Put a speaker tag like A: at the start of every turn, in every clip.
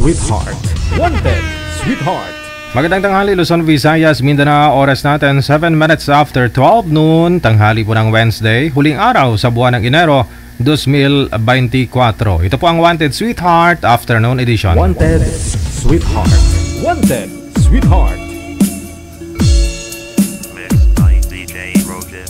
A: Sweetheart. Wanted, Sweetheart.
B: Magandang tanghali, Luzon, Visayas, Mindanao. Oras natin 7 minutes after 12 noon. Tanghali po ng Wednesday, huling araw sa buwan ng Enero 2024. Ito po ang Wanted Sweetheart Afternoon Edition.
A: Wanted, Sweetheart. Wanted, Sweetheart.
C: Mixed by DJ Rogan.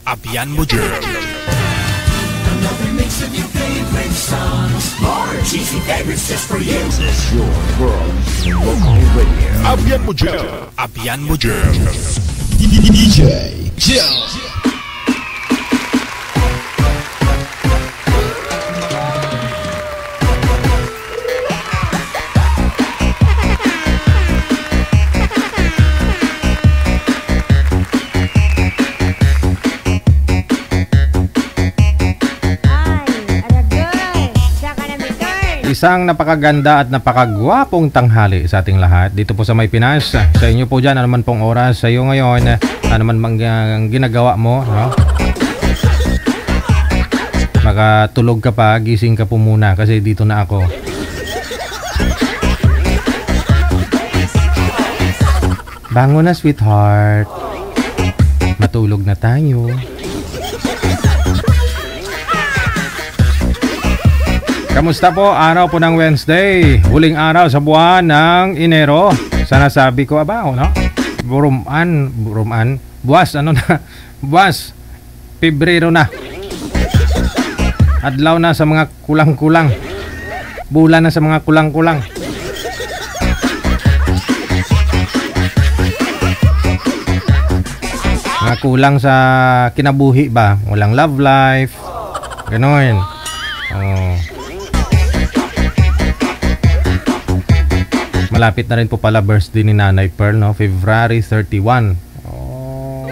D: Abian mo dyan.
E: Another mix of your favorite songs. More cheesy favorites just for you.
A: This is your world local radio.
D: Abian mo dyan. Abian mo dyan. DJ Jill.
B: Isang napakaganda at napakagwapong tanghali sa ating lahat dito po sa May Pinas. Sa inyo po dyan, ano man pong oras sa iyo ngayon, ano man ang ginagawa mo, no? Makatulog ka pa, gising ka po muna kasi dito na ako. Bango na, sweetheart. Matulog na tayo. Kamusta po? Araw po ng Wednesday. Huling araw sa buwan ng Enero. Sana sabi ko, no? Buruman. Buwas, ano na? Buwas. Pebrero na. Adlaw na sa mga kulang-kulang. Bulan na sa mga kulang-kulang. Mga kulang sa kinabuhi ba? Walang love life. Ganon. Oh. Malapit na rin po pala birthday ni Nanay Pearl, no? February 31. Oh.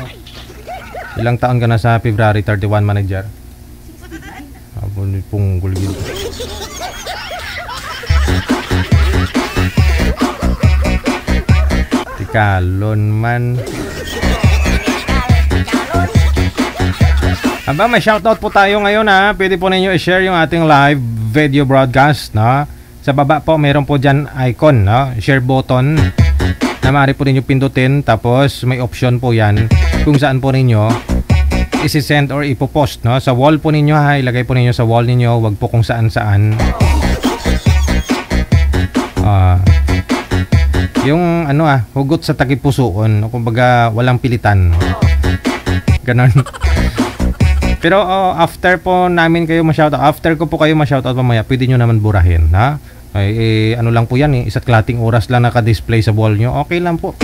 B: Ilang taon ka na sa February 31, manager? Punggol gitu. Tikalon man. Aba, may shoutout po tayo ngayon ha. Pwede po ninyo i-share yung ating live video broadcast, no? Sa baba po, meron po dyan icon, no? Share button na maaari po ninyo pindutin. Tapos may option po yan kung saan po ninyo isi-send or ipopost, no? Sa wall po ninyo ha. Ilagay po ninyo sa wall ninyo. Wag po kung saan-saan. Yung hugot sa tagipusoon. Kumbaga walang pilitan. Ganon. Pero after po namin kayo ma-shoutout, after ko po kayo ma-shoutout mamaya, pwede nyo naman burahin, ha? Ano lang po yan, isa't kalating oras lang naka-display sa wall nyo, okay lang po.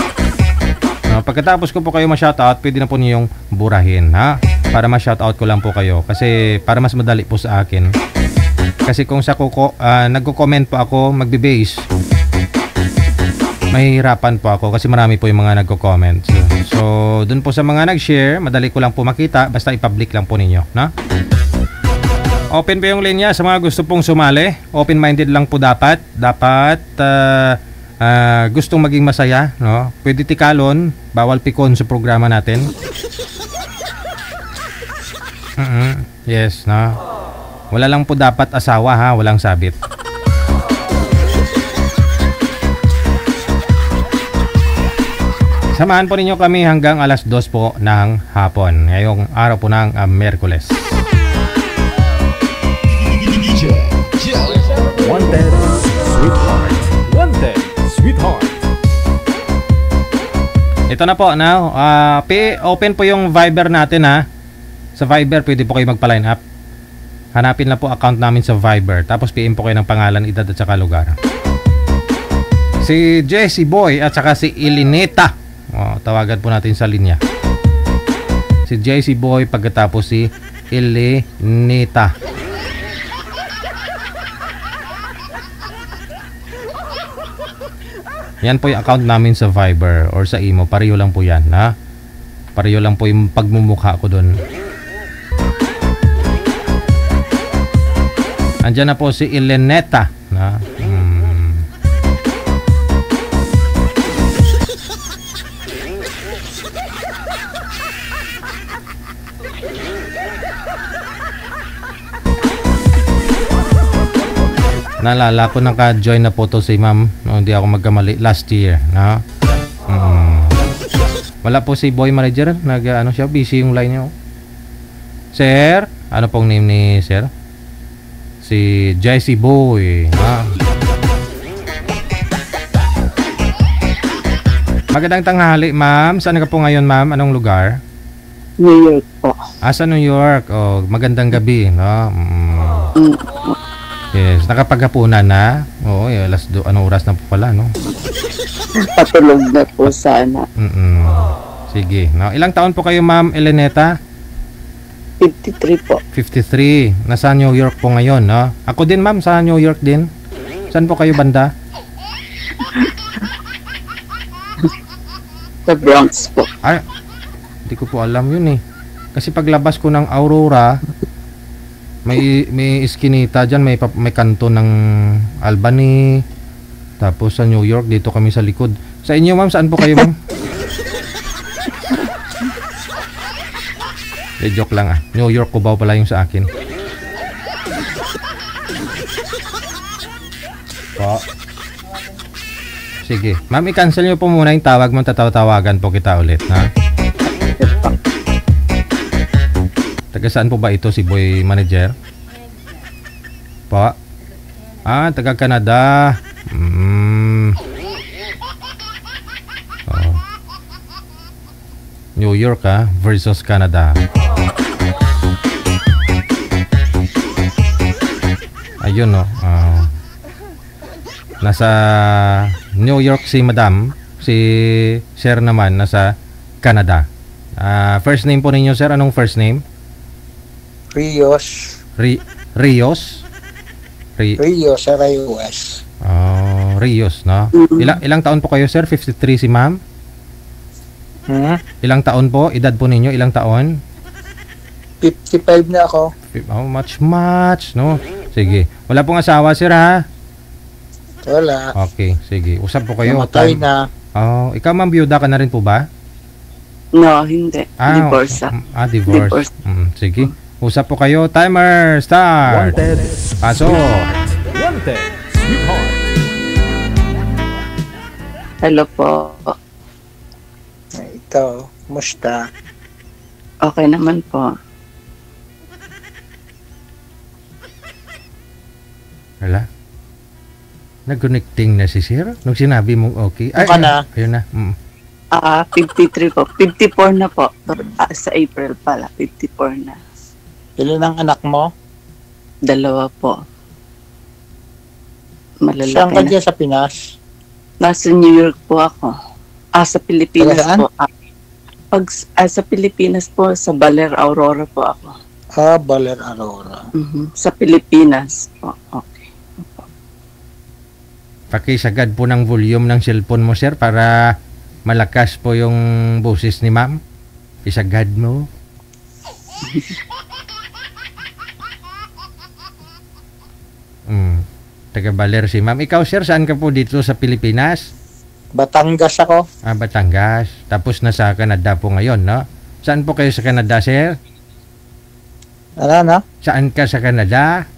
B: Pagkatapos ko po kayo ma-shoutout, pwede na po nyo yung burahin, ha? Para ma-shoutout ko lang po kayo, kasi para mas madali po sa akin. Kasi kung sa nagko-comment po ako, magbe-base, mahihirapan po ako kasi marami po yung mga nagko-comment. So, dun po sa mga nag-share, madali ko lang po makita, basta i-public lang po ninyo, no? Open po yung linya sa mga gusto pong sumali. Open-minded lang po dapat. Dapat gustong maging masaya, no? Pwede tikalon, bawal pikon sa programa natin. Yes, no? Wala lang po dapat asawa, ha? Walang sabit. Samahan po ninyo kami hanggang alas 2 po ng hapon. Ngayong araw po ng Miyerkules.
A: Wanted, Sweetheart. Wanted, Sweetheart.
B: Ito na po, now. Open po yung Viber natin, ha. Sa Viber, pwede po kayo magpa-line up. Hanapin lang po account namin sa Viber. Tapos PM po kayo ng pangalan, edad at saka lugar. Si Jessie Boy at saka si Elineta. Tawagan po natin sa linya. Si JC Boy pagkatapos si Elenita. Yan po yung account namin sa Viber or sa Imo. Pareho lang po yan, ha? Pareho lang po yung pagmumukha ko dun. Andyan na po si Eleneta, ha? Naalala ko naka-join na po to si ma'am, no, hindi ako magkamali, last year, no? Wala po si boy manager, siya, busy yung line niya. Sir, ano pong name ni sir? Si JC Boy, ha? Magandang tanghali, ma'am. Saan ka po ngayon, ma'am? Anong lugar?
F: New York po.
B: Sa New York. Magandang gabi, no? Yes, nakapaghapunan na. Oo, alas anong oras na po pala, no?
F: Patulog na po sana.
B: Sige. No? Ilang taon po kayo, ma'am Eleneta?
F: 53 po.
B: 53. Nasa New York po ngayon, no? Ako din, ma'am, sa New York din. Saan po kayo banda?
F: Sa Bronx po.
B: Ay, hindi ko po alam yun eh. Kasi paglabas ko ng Aurora, may iskinita dyan, may kanto ng Albany. Tapos sa New York, dito kami sa likod. Sa inyo, ma'am, saan po kayo, ma'am? Joke lang ah. New York, Cubao pala yung sa akin. Po. Sige. Ma'am, i-cancel nyo po muna yung tawag mo. Tatawagan po kita ulit, ha? Taga saan po ba ito si boy manager? Po? Taga Canada. Oh. New York versus Canada. Ayun no. Nasa New York si Madam, si Sir naman nasa Canada. First name po ninyo, sir, anong first name?
G: Rios.
B: Rios?
G: Rios, R-I-O-S.
B: Rios, no? Ilang taon po kayo, sir? 53 si ma'am? Ilang taon po? Edad po ninyo, ilang taon?
G: 55 na ako.
B: Much, no? Sige. Wala pong asawa, sir, ha?
G: Wala.
B: Okay, sige. Usap po kayo.
G: Namatay na.
B: Ikaw, ma'am, byuda ka na rin po ba?
F: No, hindi. Divorce.
B: Divorce. Sige. Usap po kayo. Timer, start.
A: Wanted.
B: Pasok.
A: Wanted. Sweetheart.
F: Hello po.
G: Ito, kumusta?
F: Okay naman po.
B: Wala. Nag-connecting na si sir? Nung sinabi mong okay.
G: Ano na?
B: Ayun na.
F: 53 po. 54 na po. Sa April pala. 54 na.
G: Ilan ang anak mo?
F: 2 po. Malalaki
G: Saan ka
F: na.
G: dyan sa Pinas?
F: Nasa New York po ako. Sa Pilipinas
G: Saan?
F: po. Sa Pilipinas po, sa Baler, Aurora po ako.
G: Baler Aurora.
F: Sa Pilipinas po. Okay.
B: Pakisagad po ng volume ng cellphone mo, sir, para malakas po yung boses ni ma'am. Isagad mo. Taga Baler si ma'am. Ikaw, sir, saan ka po dito sa Pilipinas?
G: Batangas ako.
B: Batangas. Tapos nasa Canada po ngayon, no? Saan po kayo sa Canada, sir?
G: Ano?
B: Saan ka sa Canada?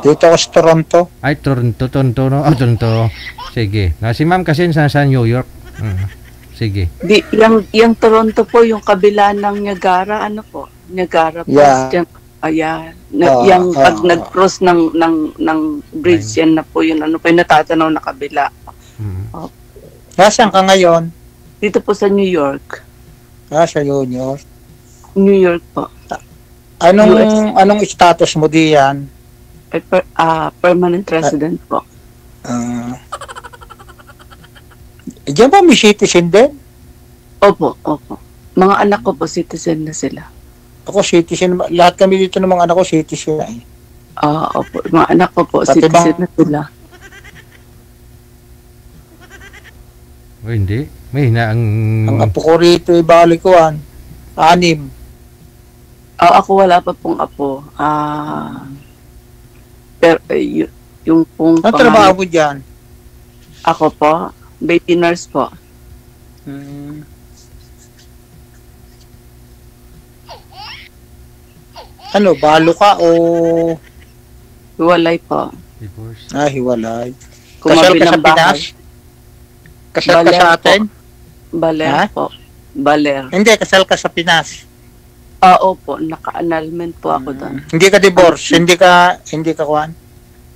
G: Dito ako sa Toronto.
B: Ay, Toronto, no? Toronto. Sige. Si ma'am kasi sa New York. Sige.
F: Yung Toronto po, yung kabila ng Niagara, ano po? Niagara po.
G: Yeah.
F: Ayan. Yung pag nag-cross ng bridge, yan na po yun. Ano po yung natatanaw na kabila.
G: Nasaan ka ngayon?
F: Dito po sa New York.
G: Sa Union.
F: New York po.
G: Anong status mo diyan?
F: Permanent resident po.
G: Diyan ba may citizen din?
F: Opo. Mga anak ko po, citizen na sila.
G: Ako citizen. Lahat kami dito ng mga anak ko citizen na eh.
F: Opo. Mga anak ko po,
G: Pati
F: citizen na sila.
B: Hindi. May na ang
G: apo ko rito ibalikuan. 6.
F: Ako wala pa pong apo. Pero yung pong
G: Ang trabaho mo dyan?
F: Ako po, baby nurse po.
G: Ano, balo ka o...
F: Hiwalay po.
B: divorce.
G: Hiwalay. Kasal ka sa
F: Kumabilang
G: Pinas?
F: bahay.
G: Kasal ka sa atin?
F: Baler po. Baler.
G: Hindi, kasal ka sa Pinas.
F: Opo, naka-annulment po ako doon.
G: Hindi ka divorce, hindi ka kuhan.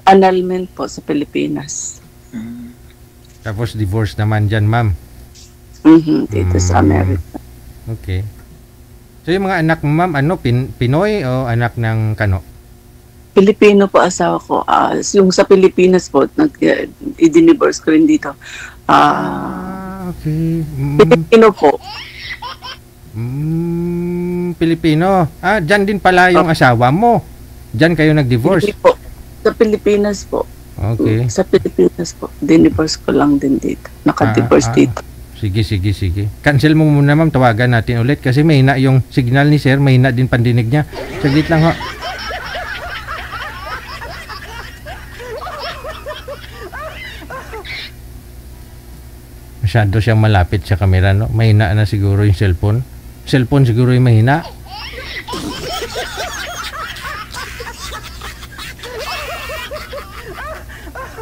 F: Annulment po sa Pilipinas.
B: Tapos divorce naman dyan, ma'am.
F: Dito sa Amerika.
B: Okay. So yung mga anak mo, ma'am, Pinoy o anak ng Kano?
F: Pilipino po asawa ko. Yung sa Pilipinas po, i-divorce ko rin dito.
B: Okay.
F: Pilipino po.
B: Pilipino. Dyan din pala yung asawa mo. Dyan kayo nag-divorce.
F: Hindi po. Sa Pilipinas po.
B: Okay.
F: Sa Pilipinas po. Dinivorce ko lang din dito. Naka-divorce dito.
B: Sige. Cancel mo muna, ma'am. Tawagan natin ulit kasi mahina yung signal ni sir. Mahina din pandinig niya. Saglit lang ho. Masyado siyang malapit sa camera, no? Mahina na siguro yung cellphone. Cellphone siguro yung mahina.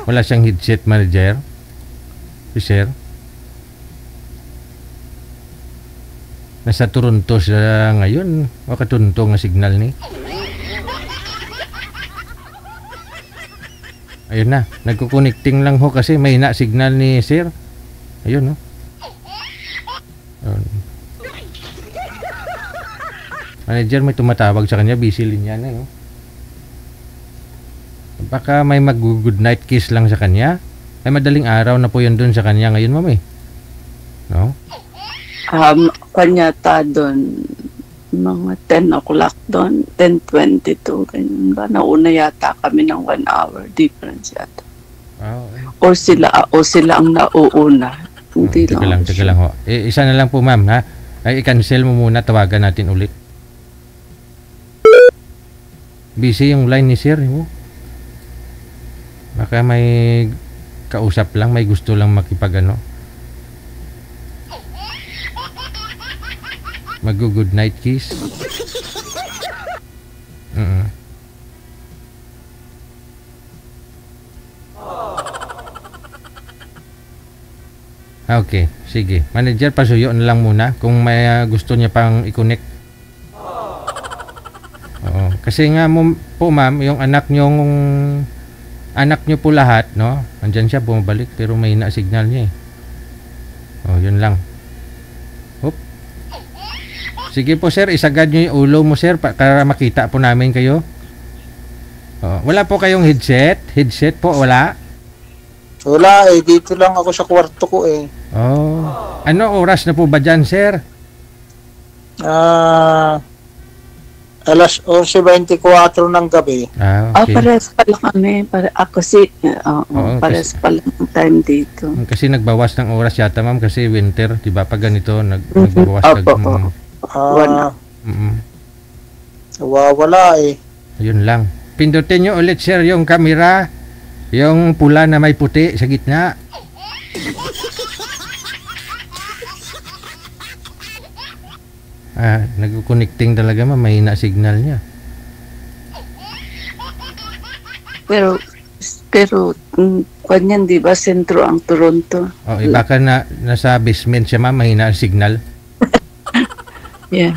B: Wala siyang headset manager. Si sir. Nasa Toronto siya ngayon. Makatunto nga signal ni. Ayun na, nagko-connecting lang ho kasi may na signal ni sir. Ayun, no? Ayun. Manager, may tumatawag sa kanya. Busy linya na, no? Baka may mag-good night kiss lang sa kanya. Ay, madaling araw na po yun dun sa kanya ngayon, ma'am, eh. No?
F: Kanya ta doon, mga 10 o'clock doon, 10:22, ganyan ba? Nauna yata kami ng 1 hour difference yata.
B: Oh,
F: O sila ang nauuna. Hindi
B: teka lang ho. Isa na lang po, ma'am, ha? Ay, i-cancel mo muna, tawagan natin ulit. Busy yung line ni sir, ho. Baka may kausap lang, may gusto lang makipag-ano. Mag-good night kiss. Okay, sige. Manager, pasuyo na lang muna kung may gusto niya pang i-connect. Oo. Kasi nga po, ma'am, yung anak nyo po lahat, no? Andyan siya, bumabalik, pero may na-signal niya eh. Oh, yun lang. Sige po, sir, isagad nyo yung ulo mo, sir, para makita po namin kayo. Wala po kayong headset? Headset po, wala?
G: Wala eh, dito lang ako sa kwarto ko eh.
B: Oh. Ano oras na po ba dyan, sir?
G: Alas 11:24 ng gabi.
B: Okay.
F: Pares pala kami. Pares pala ang time dito.
B: Kasi nagbawas ng oras yata, ma'am, kasi winter, di ba? Pag ganito, nagbawas.
G: Wala eh.
B: Yun lang. Pindutin nyo ulit, sir, yung camera. Yung pula na may puti sa gitna. Nag-connecting talaga, ma'am. May na-signal niya.
F: Pero kanyan, di ba, sentro ang Toronto?
B: Baka nasa basement siya, ma'am. May na-signal.
F: Yeah.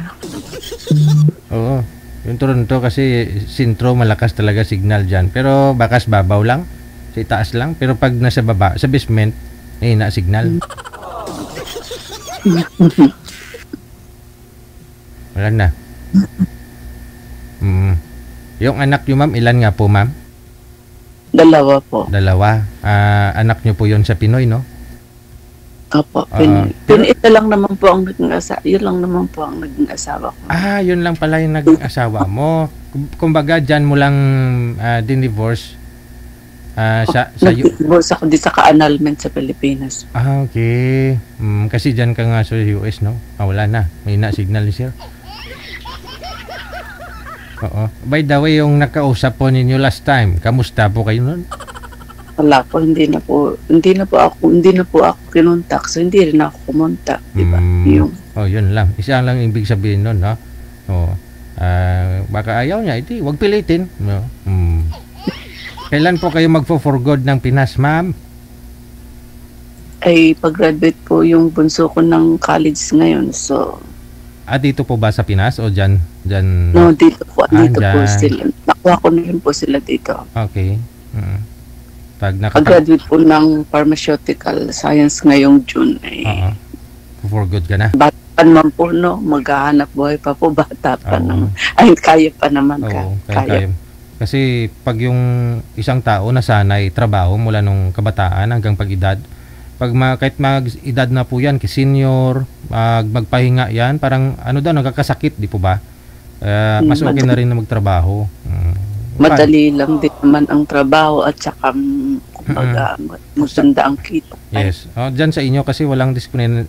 B: Oo. Yung Toronto kasi sentro, malakas talaga signal dyan. Pero bakas babaw lang. Sa itaas lang. Pero pag nasa baba, sa basement, may na-signal. Wala na. Yung anak nyo, ma'am, ilan nga po, ma'am?
F: 2 po.
B: 2. Anak nyo po yon sa Pinoy, no?
F: Opo, isa lang naman po ang naging asawa. Yun lang naman po ang naging asawa ko.
B: Yun lang pala yung naging asawa mo. Kumbaga, dyan mo lang din-divorce
F: Nag-divorce ako di sa ka-annulment sa Pilipinas.
B: Okay. Kasi dyan ka nga sa US, no? Wala na. May na-signal ni sir. Oo. By the way, yung nakausap po ninyo last time, kamusta po kayo nun?
F: Wala po, hindi na po ako kinontak, so hindi rin ako kumontak, di ba?
B: Yun lang. Isa lang ibig sabihin nun, no? Baka ayaw niya, wag pilitin. No? Kailan po kayo magfo-for good ng Pinas, ma'am?
F: Ay, pag-graduate po yung bunso ko ng college ngayon, so...
B: Dito po ba sa Pinas o dyan?
F: No, dito po. Dito po sila. Nakuha ko na rin po sila dito.
B: Okay.
F: Pag-graduate po ng pharmaceutical science ngayong June ay...
B: For good ka na?
F: Bata pa naman po, no? Maghahanap buhay pa po. Bata pa naman. Ay, kaya pa naman. Kaya.
B: Kasi pag yung isang tao nasanay trabaho mula nung kabataan hanggang pag-edad, kahit mag-edad na po yan, senior, magpahinga yan, parang nagkakasakit, di po ba? Mas okay na rin na magtrabaho.
F: Madali lang din naman ang trabaho at saka maganda ang kita.
B: Yes. Diyan sa inyo kasi walang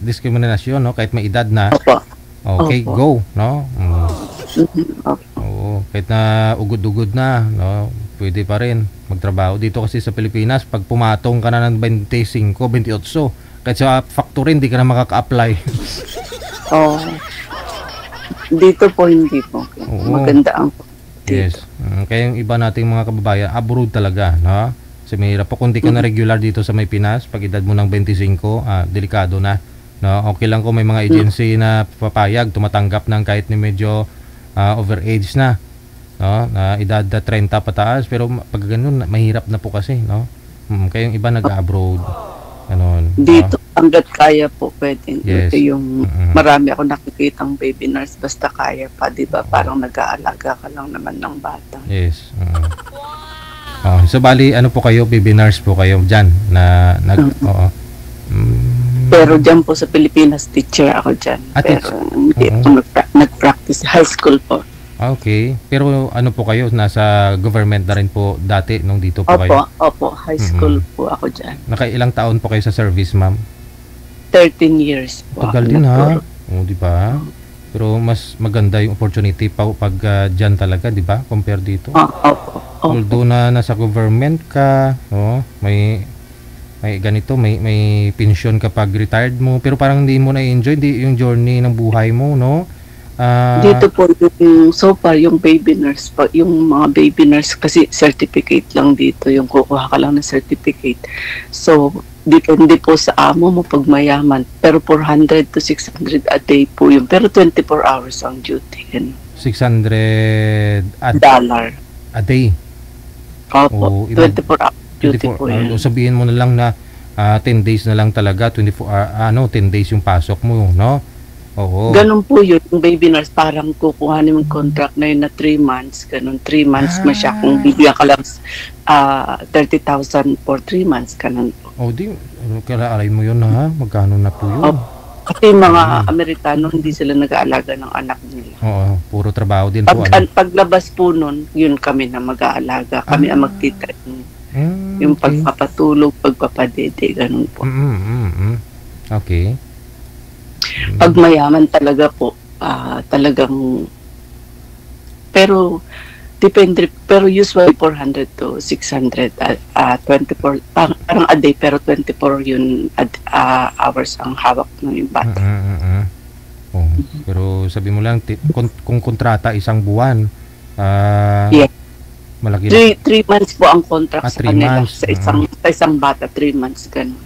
B: diskriminasyon, no? Kahit may edad na. Okay, go, no? Oo, kahit na ugod-ugod na, no? Pwede pa rin magtrabaho dito kasi sa Pilipinas. Pag pumatong ka na ng 25, 28, kahit sa factory hindi ka na makaka-apply.
F: Dito po hindi po. Maganda ang dito.
B: Yes. Kaya yung iba nating mga kababayan abroad talaga, no? Kasi mahirap po kung di ka na regular dito sa may Pinas, pag edad mo ng 25, delikado na. No, okay lang kung may mga agency na papayag, tumatanggap ng kahit ni medyo overage na. no? Na edad na 30 pataas, pero pag ganun, mahirap na po kasi, no? Kaya yung iba nag-abroad. Ganon.
F: Dito, hanggat kaya po, pwedeng.
B: Yes.
F: Ito yung marami ako nakikitang baby nurse, basta kaya pa, di ba? Parang nag-aalaga ka lang naman ng bata.
B: Yes. So bali, ano po kayo, baby nurse po kayo dyan na oo.
F: Pero dyan po sa Pilipinas, teacher ako dyan. Pero hindi ako nag-practice. High school po.
B: Okay. Pero ano po kayo, nasa government na rin po dati nung dito po kayo?
F: Opo. High school po ako dyan.
B: Nakailang taon po kayo sa service, ma'am?
F: 13 years po.
B: Tagal din ha? Oo, di ba? Pero mas maganda yung opportunity pa pag dyan talaga, di ba? Compare dito.
F: Opo.
B: Although na nasa government ka, may ganito, may pension kapag retired mo, pero parang hindi mo na-enjoy yung journey ng buhay mo, no?
F: Dito po yung so far yung baby nurse po, yung mga baby nurse kasi certificate lang dito, yung kukuha ka lang ng certificate. So depende po sa amo mo pag mayaman, pero 400 to 600 a day po yun, pero 24 hours ang duty.
B: $600
F: dollar
B: a day.
F: Opo, 24 hours duty po yun.
B: Sabihin mo na lang na 10 days na lang talaga, 10 days yung pasok mo, no? Oo.
F: Ganun po yun, yung baby nurse, parang kukuhanin yung contract na yun na 3 months, ganun, 3 months mo siya, kung bigyan ka lang 30,000 for 3 months, ganun po.
B: Di, kalaalay mo yun ha, magkano na po yun?
F: Kasi mga Amerikano, hindi sila nag-aalaga ng anak nila.
B: Oo, puro trabaho din po.
F: Paglabas po nun, yun kami na mag-aalaga, kami ang magtitrain. Yung pagpapatulog, pagpapadede, ganun po.
B: Okay.
F: Pag mayaman talaga po, talagang, pero depende, pero usually 400 to 600, 24, parang a day, pero 24 yun hours ang hawak ng yung bata.
B: Pero sabi mo lang, kung kontrata isang buwan,
F: yeah.
B: Malaki
F: 3 months po ang contract sa kanila,
B: months.
F: sa isang bata, 3 months, ganun.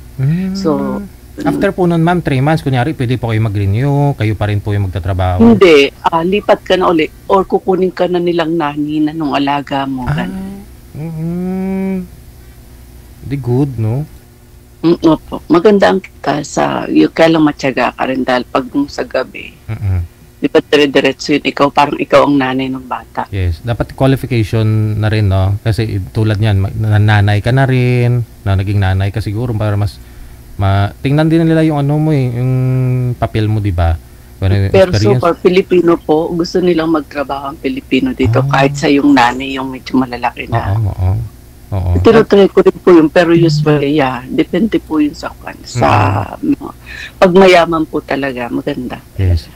F: So,
B: after po nun, ma'am, 3 months, kunyari, pwede po kayo mag-renew, kayo pa rin po yung magtatrabaho.
F: Hindi, lipat ka na uli, or kukunin ka na nilang nani na nung alaga mo.
B: Di good, no?
F: Opo, maganda ang kita yung kailang matyaga ka rin dahil pag sa gabi, di ba dire-diretso yun, parang ikaw ang nanay ng bata.
B: Yes, dapat qualification na rin, no? Kasi tulad niyan, nanay ka na rin, na naging nanay ka siguro para mas tingnan din nila yung ano mo yung papel mo, di ba?
F: Pero so far, Pilipino po, gusto nilang magtrabaho ang Pilipino dito kahit sa yung nanay, yung medyo malalaki na. Oo. Tinutry ko rin po yun, pero usually, depende po yun sa pag mayaman po talaga, maganda.
B: Yes.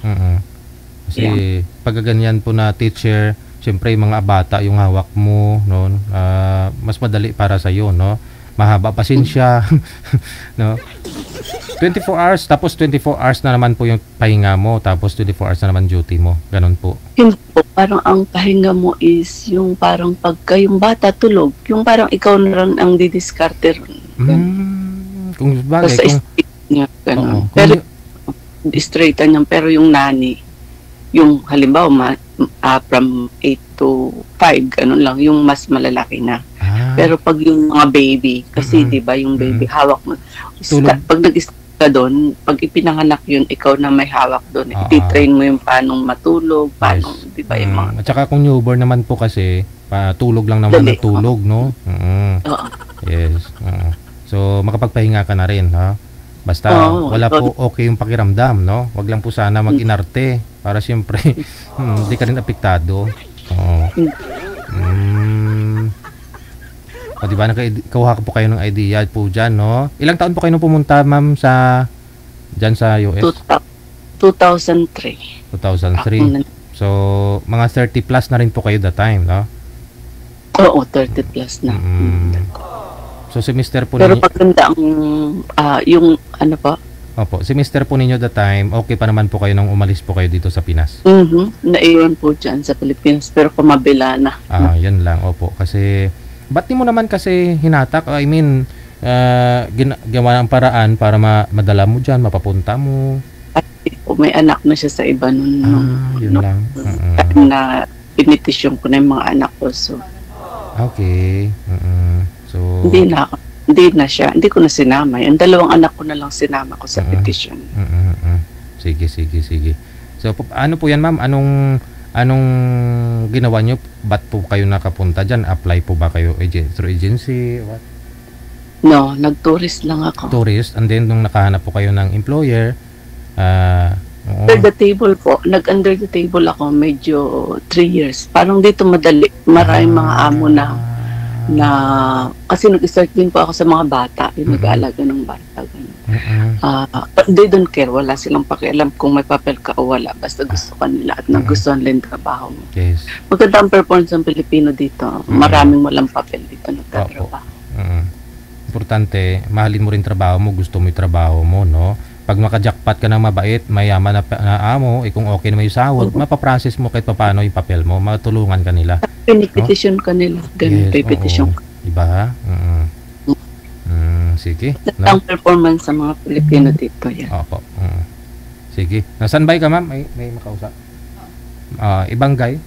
B: Kasi pag ganyan po na teacher, siyempre yung mga bata yung hawak mo, no? Mas madali para sa iyo, no? Mahaba pasensya, no? 24 hours, tapos 24 hours na naman po yung pahinga mo, tapos 24 hours na naman duty mo. Ganon po.
F: Hindi po, parang ang pahinga mo is yung parang pagka yung bata tulog, yung parang ikaw na rin ang didiskarte rin.
B: Kung bagay,
F: sa niya, ganon. Pero, straightan niya, pero yung nani, yung halimbawa, from 8 to 5, ganun lang, yung mas malalaki na. Pero pag yung mga baby, kasi di ba yung baby, hawak mo. Pag nag-start ka doon, pag ipinanganak yun, ikaw na may hawak doon. Iti-train mo yung paano matulog, paano, di ba yung mga...
B: At saka kung newborn naman po kasi, tulog lang naman na tulog, no? Yes. So, makapagpahinga ka na rin, ha? Basta wala po okay yung pakiramdam, no? Wag lang po sana mag-inarte para siyempre hindi ka rin apektado. Diba, nakakuha po kayo ng idea po dyan, no? Ilang taon po kayo nung pumunta, ma'am, dyan sa US?
F: 2003.
B: 2003. So, mga 30 plus na rin po kayo that time, no?
F: Oo, 30 plus na.
B: So, si Mr. po
F: pero pagkanda ang, yung, ano pa?
B: Opo, si Mr. po ninyo that time, okay pa naman po kayo nung umalis po kayo dito sa Pinas?
F: Naiwan po dyan sa Pilipinas, pero kumabila na.
B: Yan lang, opo. Kasi, ba't di mo naman kasi hinatak? I mean, gawa ng paraan para madala mo dyan, mapapunta mo.
F: At may anak na siya sa iba nun.
B: Yun lang.
F: Na pinitisyon ko na yung mga anak ko. So,
B: Okay. So,
F: hindi na siya. Hindi ko na sinama. Yung 2 anak ko na lang sinama ko sa petition.
B: Sige. So, ano po yan, ma'am? Anong ginawa nyo? Ba't po kayo nakapunta dyan? Apply po ba kayo through agency? What?
F: No, nag-tourist lang ako.
B: Tourist? And then, nung nakahanap po kayo ng employer,
F: Under the table po. Nag-under the table ako medyo 3 years. Parang dito madali. Maraming mga amo na kasi nag-start din po ako sa mga bata. Yung nag-aalaga ng bata. But they don't care. Wala silang pakialam kung may papel ka o wala. Basta gusto ka nila at nagustuhan lang yung trabaho mo.
B: yes.
F: Maganda ang performance ng Pilipino dito. Maraming walang papel dito nagtatrabaho.
B: Importante, mahalin mo rin trabaho mo, gusto mo yung trabaho mo, no? Pag makajakpat ka ng mabait, mayaman na amo, kung okay naman yung sahod, mapaprocess mo kahit paano yung papel mo, matulungan ka nila.
F: Pinipetition ka nila. Ganun, pinipetition ka.
B: Diba? Sige.
F: Ang performance sa mga Pilipino dito, yan.
B: Opo. Sige. Nasanbay ka, ma'am? May makausap? Ibang guy?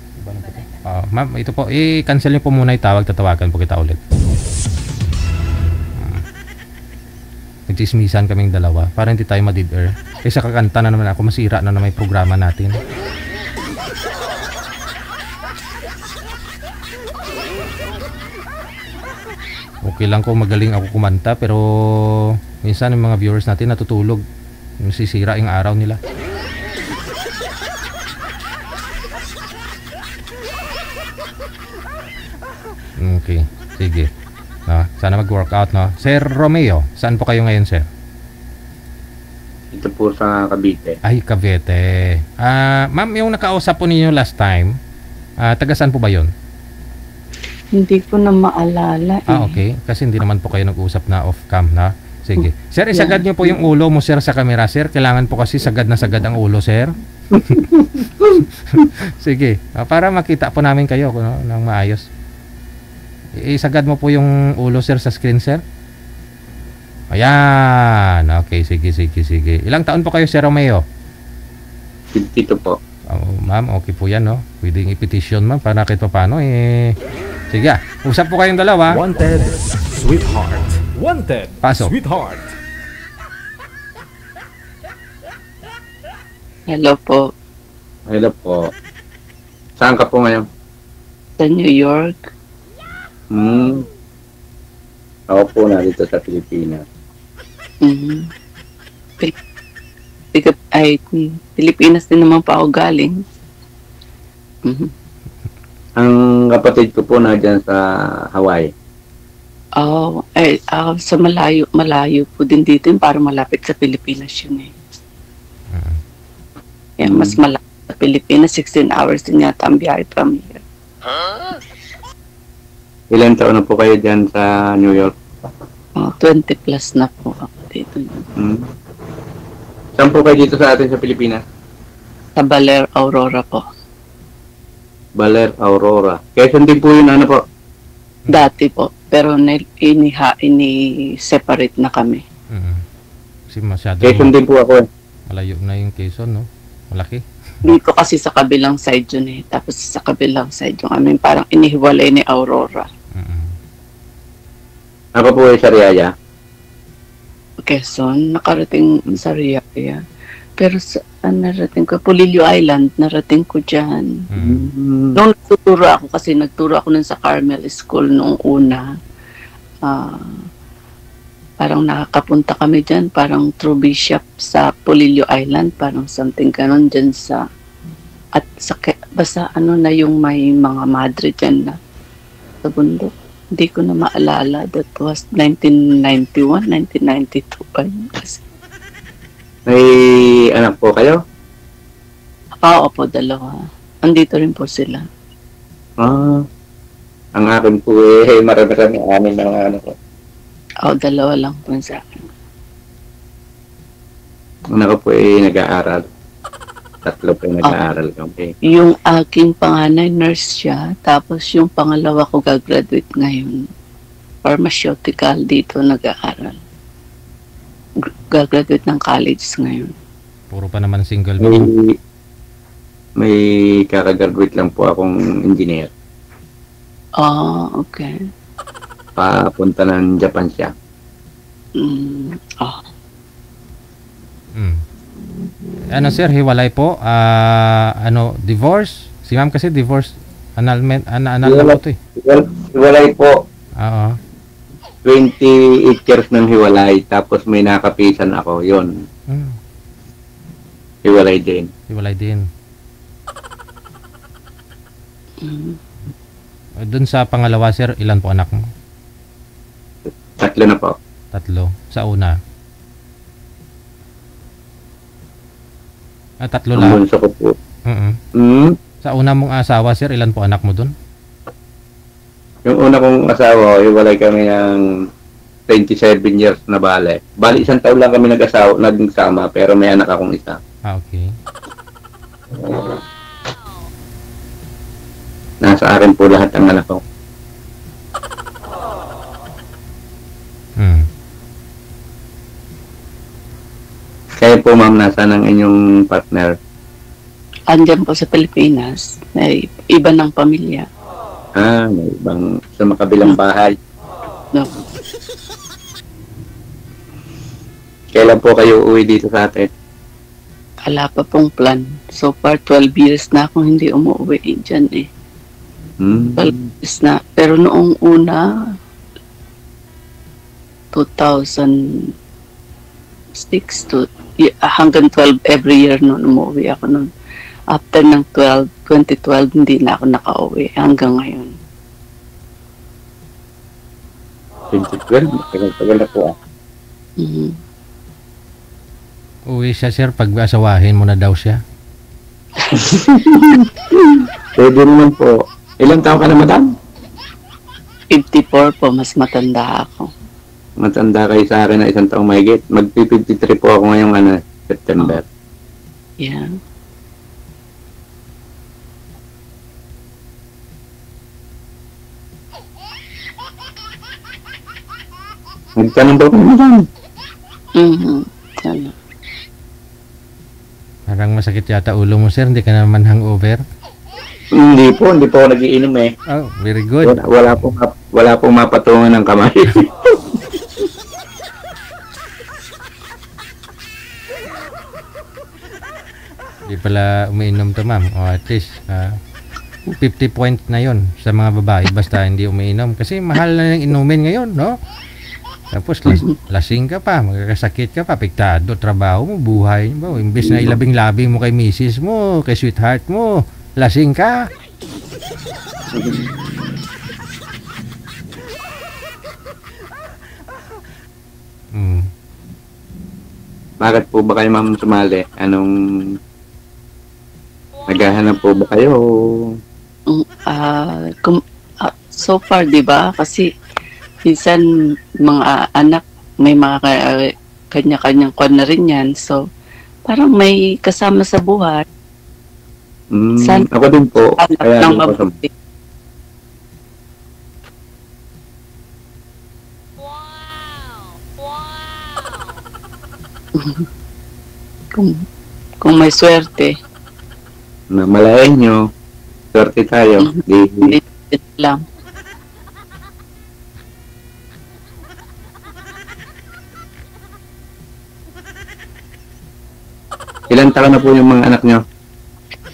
B: Ma'am, ito po. I-cancel niyo po muna yung tawag. Tatawagan po kita ulit. Nagchismisan kaming dalawa para hindi tayo ma-dead air. Kaysa kakanta na naman ako, masira na may programa natin. Okay lang kung magaling ako kumanta, pero minsan yung mga viewers natin natutulog. Masisira yung araw nila. Okay, sige. Sana mag-workout, no? Sir Romeo, saan po kayo ngayon, sir?
H: Ito po sa Cavite.
B: Ay, Cavite. Ma'am, yung nakausap po ninyo last time, taga saan po ba yun?
F: Hindi ko na maalala.
B: Okay. Kasi hindi naman po kayo nag-usap na off-cam, na? Sige. Sir, isagad nyo po yung ulo mo, sir, sa camera, sir. Kailangan po kasi sagad na sagad ang ulo, sir. Sige. Para makita po namin kayo, no, ng maayos. Isagad mo po yung ulo, sir, sa screen, sir. Ayan. Okay, sige. Ilang taon po kayo, Sir Romeo?
H: 52 po.
B: Ma'am, okay po yan, no? Pwedeng i-petition, ma'am, para kahit pa paano, Sige, usap po kayong dalawa.
A: Wanted, sweetheart. Wanted,
B: Pasok.
A: sweetheart.
F: Hello po.
H: Hello po. Saan ka po ngayon?
F: Sa New York.
H: Ako po narito sa Pilipinas.
F: Pilipinas din naman pa ako galing.
H: Ang kapatid ko po na dyan sa Hawaii.
F: Sa malayo po din dito, para malapit sa Pilipinas yun . Mas malapit sa Pilipinas, 16 hours din yata ang biyahe from here.
H: Ilan taon na po kayo dyan sa New York?
F: 20 plus na po ako dito.
H: Saan po kayo dito sa atin sa Pilipinas?
F: Sa Baler, Aurora po.
H: Baler, Aurora. Quezon din po yun, ano po?
F: Dati po. Pero ini-separate na kami.
B: Kasi masyado
H: Quezon din po ako .
B: Malayo na yung Quezon, no? Malaki.
F: Dito kasi sa kabilang side yun . Tapos sa kabilang side yung amin parang inihiwalay ni Aurora.
H: Ako po ay sa Riyaya.
F: Quezon, nakarating sa Riyaya. Pero narating ko, Polillo Island, narating ko dyan. Nung nagturo ako nun sa Carmel School noong una. Parang nakakapunta kami dyan, parang through Bishop sa Polillo Island, parang something ganon dyan basta na yung may mga madre dyan na sa bundok. Hindi ko na maalala. That was 1991, 1992 pa yun kasi.
H: May anak po kayo?
F: Opo, 2. Andito rin po sila.
H: Ang akin po marami-rami amin na mga anak ko.
F: 2 lang po sa akin.
H: Anak ko po nag-aaral. 3 po nag-aaral kami.
F: Yung aking panganay, nurse siya. Tapos yung pangalawa ko gagraduate ngayon. Pharmaceutical dito nag-aaral. Gagraduate ng college ngayon.
B: Puro pa naman single.
H: May kakagraduate lang po akong engineer.
F: Okay.
H: Papunta ng Japan siya.
B: Ano sir, hiwalay po? Divorce? Si ma'am kasi divorce. Anal na po to eh.
H: Hiwalay po.
B: Oo.
H: 28 years nang hiwalay. Tapos may nakapisan ako. Yun. Hiwalay din.
B: Hiwalay din. Doon sa pangalawa sir, ilan po anak mo?
H: 3 na po.
B: 3. Sa una? 3
H: Ang
B: lang?
H: bunso ko po.
B: Sa una mong asawa sir, ilan po anak mo doon?
H: Yung una kong asawa, hiwalay kami ng 27 years na bale. Bali, 1 taon lang kami nagsama, pero may anak akong isa.
B: Okay.
H: Nasa akin po lahat ang anak ko. Kaya po ma'am, nasaan ang inyong partner?
F: Andyan po sa Pilipinas. May iba ng pamilya.
H: May ibang sa makabilang bahay.
F: No.
H: Kailan po kayo uwi dito sa atin?
F: Wala pa pong plan. So far, 12 years na akong hindi umuwi dyan eh. 12 years na. Pero noong una, 2006 to hanggang 12 every year noon umuwi ako noon. After ng 2012, hindi na ako nakauwi hanggang ngayon.
H: 2012? Tagal na po ah.
B: Uwi siya sir, pag asawahin mo na daw siya.
H: Pwede naman po. Ilang taon ka na madam?
F: 54 po, mas matanda ako.
H: Matanda kayo sa akin na 1 taong mahigit. Mag-53 po ako ngayong September.
F: Yeah.
H: Nagtanong po ko madam.
F: Ano?
B: Parang masakit yata ulo mo sir, hindi ka naman hangover.
H: Hindi po ako nagiinom eh.
B: Oh, very good.
H: Wala pong mapatungan ng kamay.
B: Hindi pala umiinom to ma'am. O at least 50 point na yon sa mga babae basta hindi umiinom. Kasi mahal na yung inumin ngayon, no? Tapos lasing ka pa, magkakasakit ka pa, apektado trabaho mo, buhay mo. Imbes na ilabing-labing mo kay misis mo, kay sweetheart mo, lasing ka.
H: Bakit po ba kayo ma'am sumali? Naghahanap po ba kayo?
F: So far, di ba? Kasi minsan mga anak may mga kanya-kanyang kwan na rin yan. So, parang may kasama sa buhay.
H: Ako din po.
F: Anak
H: Kaya
F: lang
H: din po
F: mabuti. Kung may swerte.
H: Malayan nyo. Swerte tayo.
F: Hindi lang.
H: Ilan taon na po yung mga anak nyo?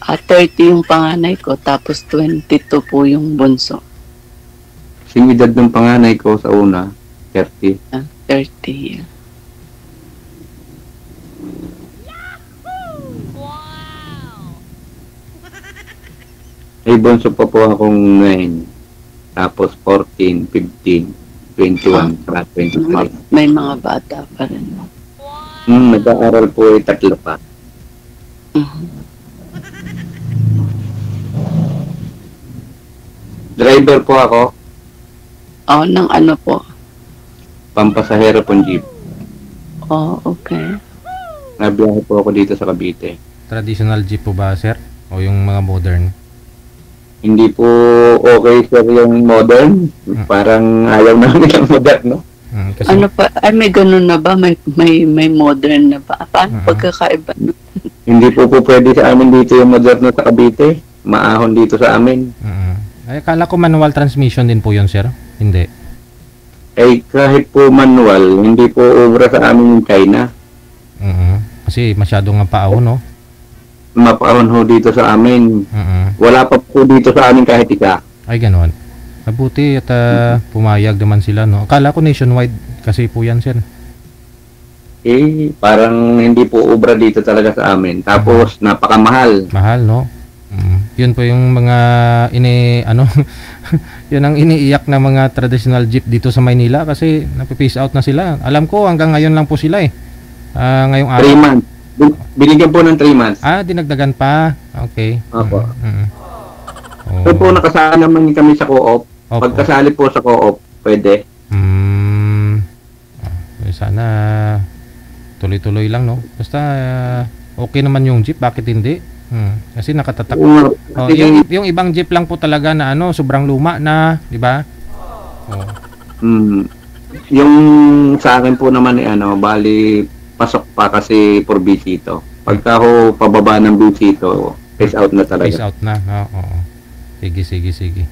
F: 30 yung panganay ko, tapos 22 po yung bunso.
H: Sing edad ng panganay ko sa una, 30.
F: 30.
H: May bunso pa po akong 9. Tapos 14, 15, 21, 23.
F: May mga bata pa rin.
H: Nag-aaral po 3 pa. Driver po ako.
F: Ng ano po?
H: Pampasahero pong jeep.
F: Okay.
H: Nabiyahe po ako dito sa Cavite.
B: Traditional jeep po ba sir? O yung mga modern?
H: Hindi po okay sir yung modern. Parang ayaw namin ang modern, no?
B: Kasi,
F: May ganun na ba? May modern na ba? Paano pagkakaiba?
H: Hindi po pwede sa amin dito yung moderno sa Cavite. Maahon dito sa amin.
B: Ay, akala ko manual transmission din po yun, sir. Hindi.
H: Eh, kahit po manual, hindi po obra sa amin yung China.
B: Kasi masyado nga paaw, no?
H: Mapaahon ho dito sa amin. Wala pa po dito sa amin kahit isa.
B: Ay, ganoon. Mabuti at pumayag naman sila, no? Akala ko nationwide kasi po yan, sir.
H: Eh, parang hindi po obra dito talaga sa amin. Tapos, napakamahal.
B: Mahal, no? Yun po yung mga yun ang iniiyak na mga traditional jeep dito sa Maynila kasi napipiece out na sila. Alam ko hanggang ngayon lang po sila eh. Ngayong araw.
H: 3 months. Binigyan po ng 3 months.
B: Dinagdagan pa. Okay.
H: Opo.
B: Oh.
H: So po, nakasali naman kami sa co-op.
B: Opo.
H: Pagkasali po sa co-op, pwede.
B: Sana tuloy-tuloy lang, no? Basta okay naman yung jeep, bakit hindi? Kasi nakatatak. Yung ibang jeep lang po talaga na sobrang luma na, di ba?
H: Yung sa akin po naman bali pasok pa kasi for bisito. Pagka ho pababa ng bisito, face out na talaga.
B: Face out na. Oo. Sige.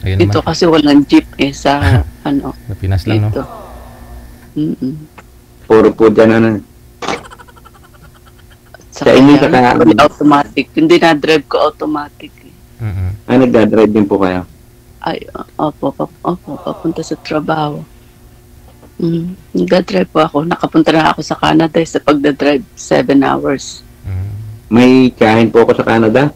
B: Ayun
F: Dito
B: naman.
F: kasi walang jeep sa
B: Sa Pinas lang,
F: dito.
B: no?
H: Puro po dyan
F: Sa
H: Sa inyo,
F: kanya,
H: saka-
F: automatic. Hindi na-drive ko automatic.
H: nagdadrive din po kayo.
F: Ay, opo, papunta sa trabaho. Nagdadrive po ako. Nakapunta na ako sa Canada sa pagdadrive 7 hours.
H: May kain po ako sa Canada.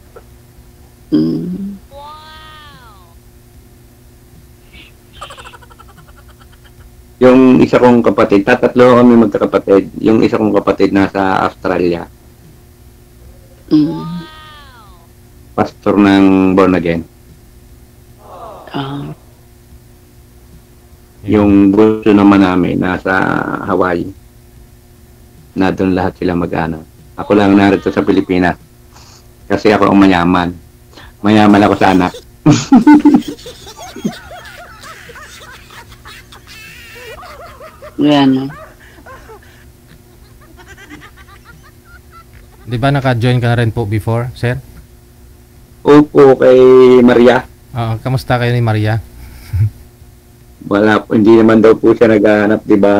H: Yung isa kong kapatid, tatatlo kami magkakapatid. Yung isa kong kapatid nasa Australia. Pastor ng Born Again. Yung bunso naman namin nasa Hawaii. Na doon lahat sila mag-ano. Ako lang narito sa Pilipinas. Kasi ako ang mayaman. Mayaman ako sa anak.
F: Yan.
B: Di ba naka-join ka na rin po before, sir?
H: Opo, kay Maria.
B: Kamusta kayo ni Maria?
H: Wala po, hindi naman daw po siya naghahanap, di ba?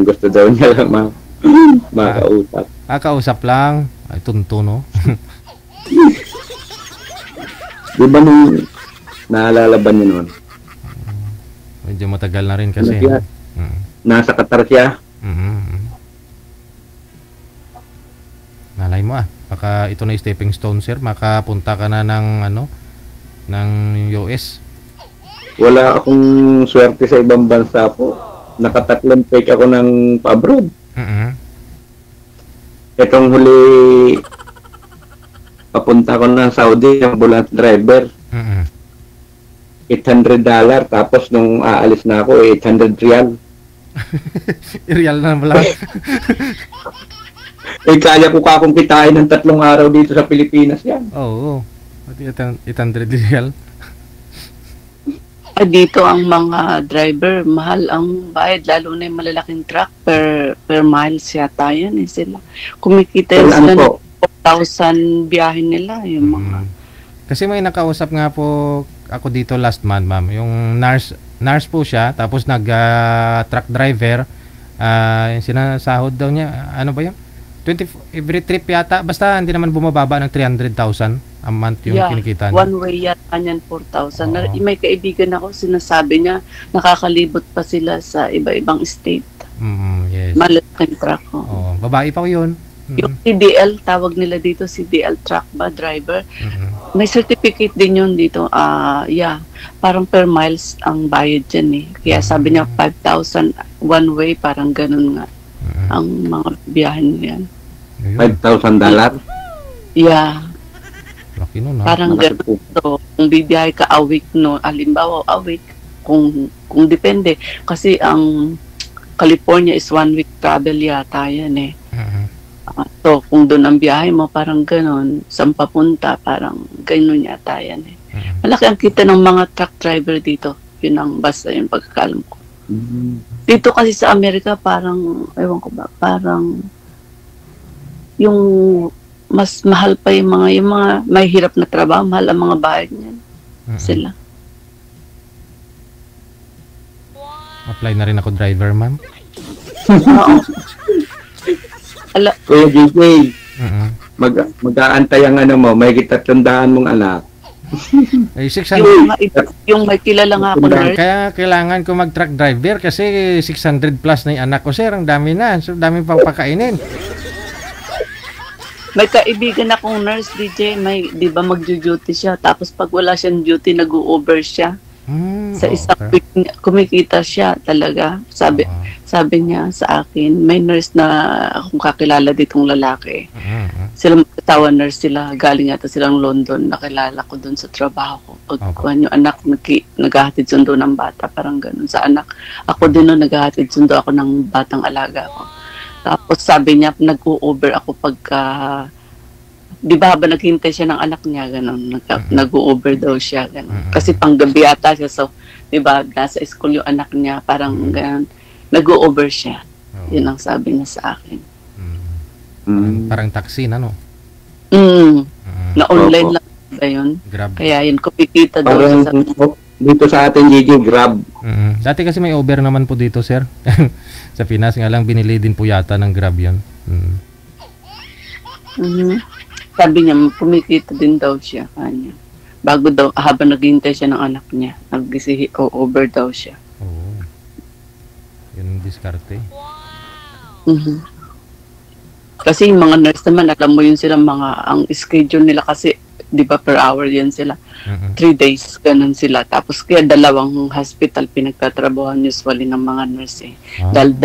H: Gusto daw niya lang makausap.
B: Kausap lang. Ay, tunto, no?
H: Di ba nung naalala ba niyo nun?
B: Medyo matagal na rin kasi.
H: Nasa Qatar siya.
B: Nalay mo baka ito na yung stepping stone, sir. Makapunta ka na ng ng US.
H: Wala akong swerte sa ibang bansa po. Nakatatlong take ako ng abroad. Itong huli papunta ko ng Saudi, ambulance driver. $800, tapos nung aalis na ako, 800 real.
B: Real na pala.
H: Kaya ko kakong kitain ng 3 araw dito sa Pilipinas yan.
B: Oo. 800 real.
F: Dito ang mga driver, mahal ang bayad, lalo na yung malalaking truck per miles yata yan sila. Kumikita yun sila ng 4,000 biyahe nila. Yung mga...
B: Kasi may nakausap nga po ako dito last month, ma'am. Yung nurse po siya, tapos truck driver. Yung sinasahod daw niya, ano ba yun? Every trip yata, basta hindi naman bumababa ng 300,000 a month yung kinikita niya.
F: One way yata niyan 4,000. May kaibigan ako, sinasabi niya, nakakalibot pa sila sa iba-ibang state.
B: Yes.
F: Malaking truck.
B: Babae pa ko yun.
F: Yung CDL, tawag nila dito, CDL truck ba, driver. May certificate din yun dito. Parang per miles ang bayad dyan Kaya sabi niya 5,000 one way, parang ganun nga. Ang mga biyahe niyan.
H: $5,000?
F: Yeah.
B: Laki nun,
F: parang ganun. So, kung bibiyahe ka a week, halimbawa a week, kung depende. Kasi ang California is 1 week travel yata yan so, kung doon ang biyahe mo, parang ganun. Saan papunta, parang ganun yata yan Malaki ang kita ng mga truck driver dito. Yun ang basta yung pagkakalam ko. Dito kasi sa Amerika parang, ewan ko ba, parang yung mas mahal pa yung mga may hirap na trabaho, mahal ang mga bayad niyan. Sila.
B: Apply na rin ako driver, ma'am.
F: Oo.
H: Kuya JJ,
B: Mm-mm.
H: mag-aantay ang ano mo, may 300 mong anak.
B: Eh, 600.
F: Yung may kilala nga ako nurse,
B: Kaya kailangan ko mag-truck driver kasi 600 plus na yung anak ko, sir. Ang dami na. So, dami pang pakainin.
F: may kaibigan akong nurse, DJ, may, di ba mag-duty siya, tapos pag wala siyang duty, nag-over siya. Sa isang week, kumikita siya talaga. Sabi niya sa akin, may nurse na akong kakilala ditong lalaki. Sila mag-asawa nurse sila, galing ata silang London, nakilala ko doon sa trabaho ko. Pagkuhan yung anak, naghahatid sundo ng bata, parang ganun sa anak. Ako din noon, naghahatid sundo ako ng batang alaga ko. Tapos sabi niya, nag-o-over ako pagka, di ba habang naghintay siya ng anak niya, gano'n, nag-o-over daw siya, gano'n. Kasi panggabi ata siya, so, di ba, nasa school yung anak niya, parang gano'n, nag-o-over siya. Yun ang sabi niya sa akin.
B: Parang taxi na, no?
F: Na online lang ba yun?
B: Grab.
F: Kaya yun, kumikita daw
H: Parang
F: siya
H: dito sa atin, JJ, Grab.
B: Dati kasi may Uber naman po dito, sir. Sa Pinas nga lang, binili din po yata ng Grab yun.
F: Sabi niya, kumikita din daw siya kanya. Bago daw, habang naghihintay siya ng anak niya, nag-over daw siya.
B: Oo. Yun ang diskarte.
F: Kasi yung mga nurse naman, alam mo yun sila, ang schedule nila kasi, di ba per hour yan sila. 3 days, ganun sila. Tapos kaya 2 hospital pinagtatrabahan usually ng mga nurse eh. Dahil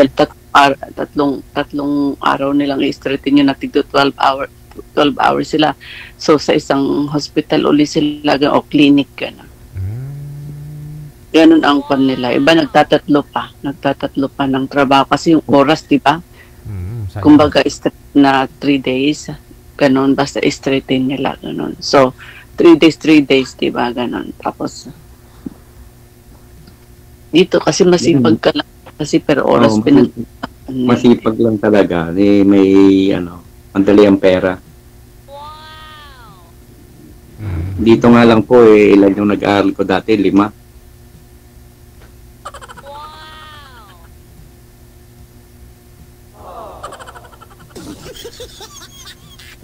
F: tatlong araw nilang i-straighten yun, natigdo 12 hours sila. So sa isang hospital uli sila o clinic gano'n. Ganun ang pan nila. Iba nagtatatlo pa ng trabaho kasi yung oras, di ba? Kumbaga na 3 days, ganun, basta straighten nila ganun. So 3 days, di ba, ganun. Tapos dito kasi masipag ka lang kasi per oras
H: masipag lang talaga. May andali ang pera. Dito nga lang po ilan yung nag-aaral ko dati, 5.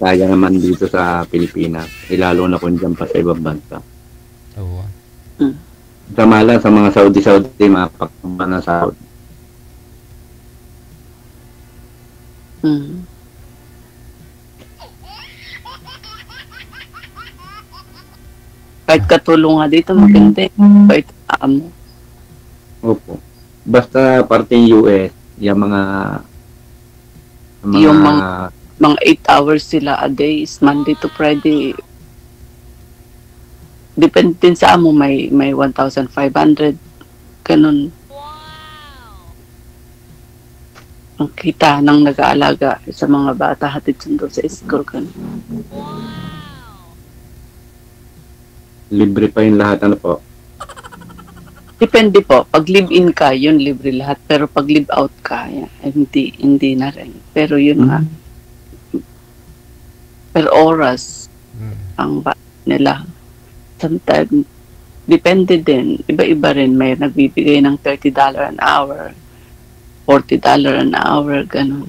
H: Kaya naman dito sa Pilipinas, lalo na kung dyan pa sa ibang bansa.
B: Oo.
H: Samala sa mga Saudi, mapakama na Saudi.
F: Kahit katulong nga dito, maganda. Kahit amo.
H: Opo. Basta parte US, yung mga
F: mga 8 hours sila a day, is Monday to Friday. Depende din sa amo, may 1,500. Ganun. Ang kita ng nag-aalaga sa mga bata, hatid sundo sa school. Ganun.
H: Libre pa yung lahat, ano po?
F: Depende po. Pag live-in ka, yun libre lahat. Pero pag live-out ka, hindi na rin. Pero yun nga. Per oras ang nila. Sometimes, depende din. Iba-iba rin. May nagbibigay ng $30 an hour, $40 an hour, ganun.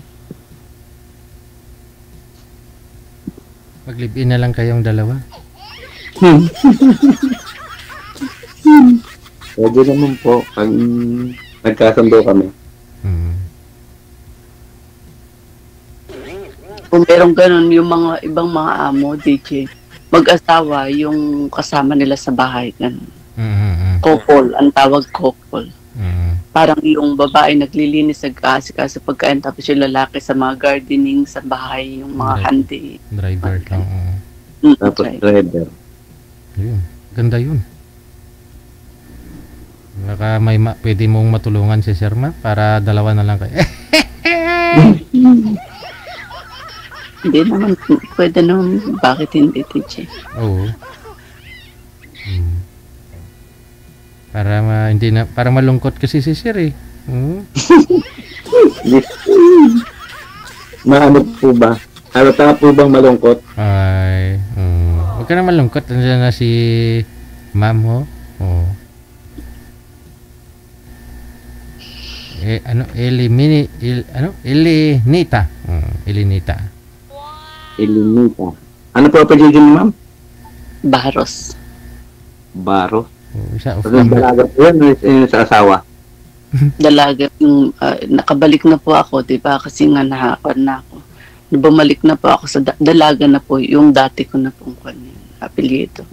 B: Mag-live-in na lang kayong dalawa.
H: Pwede naman po pag nagkasundo kami.
F: Kung merong ganun, yung mga ibang mga amo, DJ, mag-asawa, yung kasama nila sa bahay, ganun. Couple, ang tawag couple. Parang yung babae naglilinis, nag-aasikaso pagkain, tapos yung lalaki sa mga gardening sa bahay, yung mga handi.
B: Driver lang.
H: Tapos driver.
B: Yun. Ganda yun. Baka pwede mong matulungan si Sir Ma para dalawa na lang kayo.
F: Hindi naman, pwede naman, bakit hindi, TJ?
B: Oo. Para malungkot kasi si Sir eh.
H: Maano po ba? Halata po bang malungkot?
B: Ay, huwag ka na malungkot. Nandiyan na si Ma'am ho. Oh. Elinita. Elinita.
H: Elinita. Ano po pa dyan, ma'am?
F: Baros.
H: Baro.
B: Isa of
H: Tapos dalaga po yan sa asawa.
F: Dalaga. Nakabalik na po ako, diba? Kasi nga nahakon na ako. Bumalik na po ako sa dalaga na po. Yung dati ko na pong apelyido.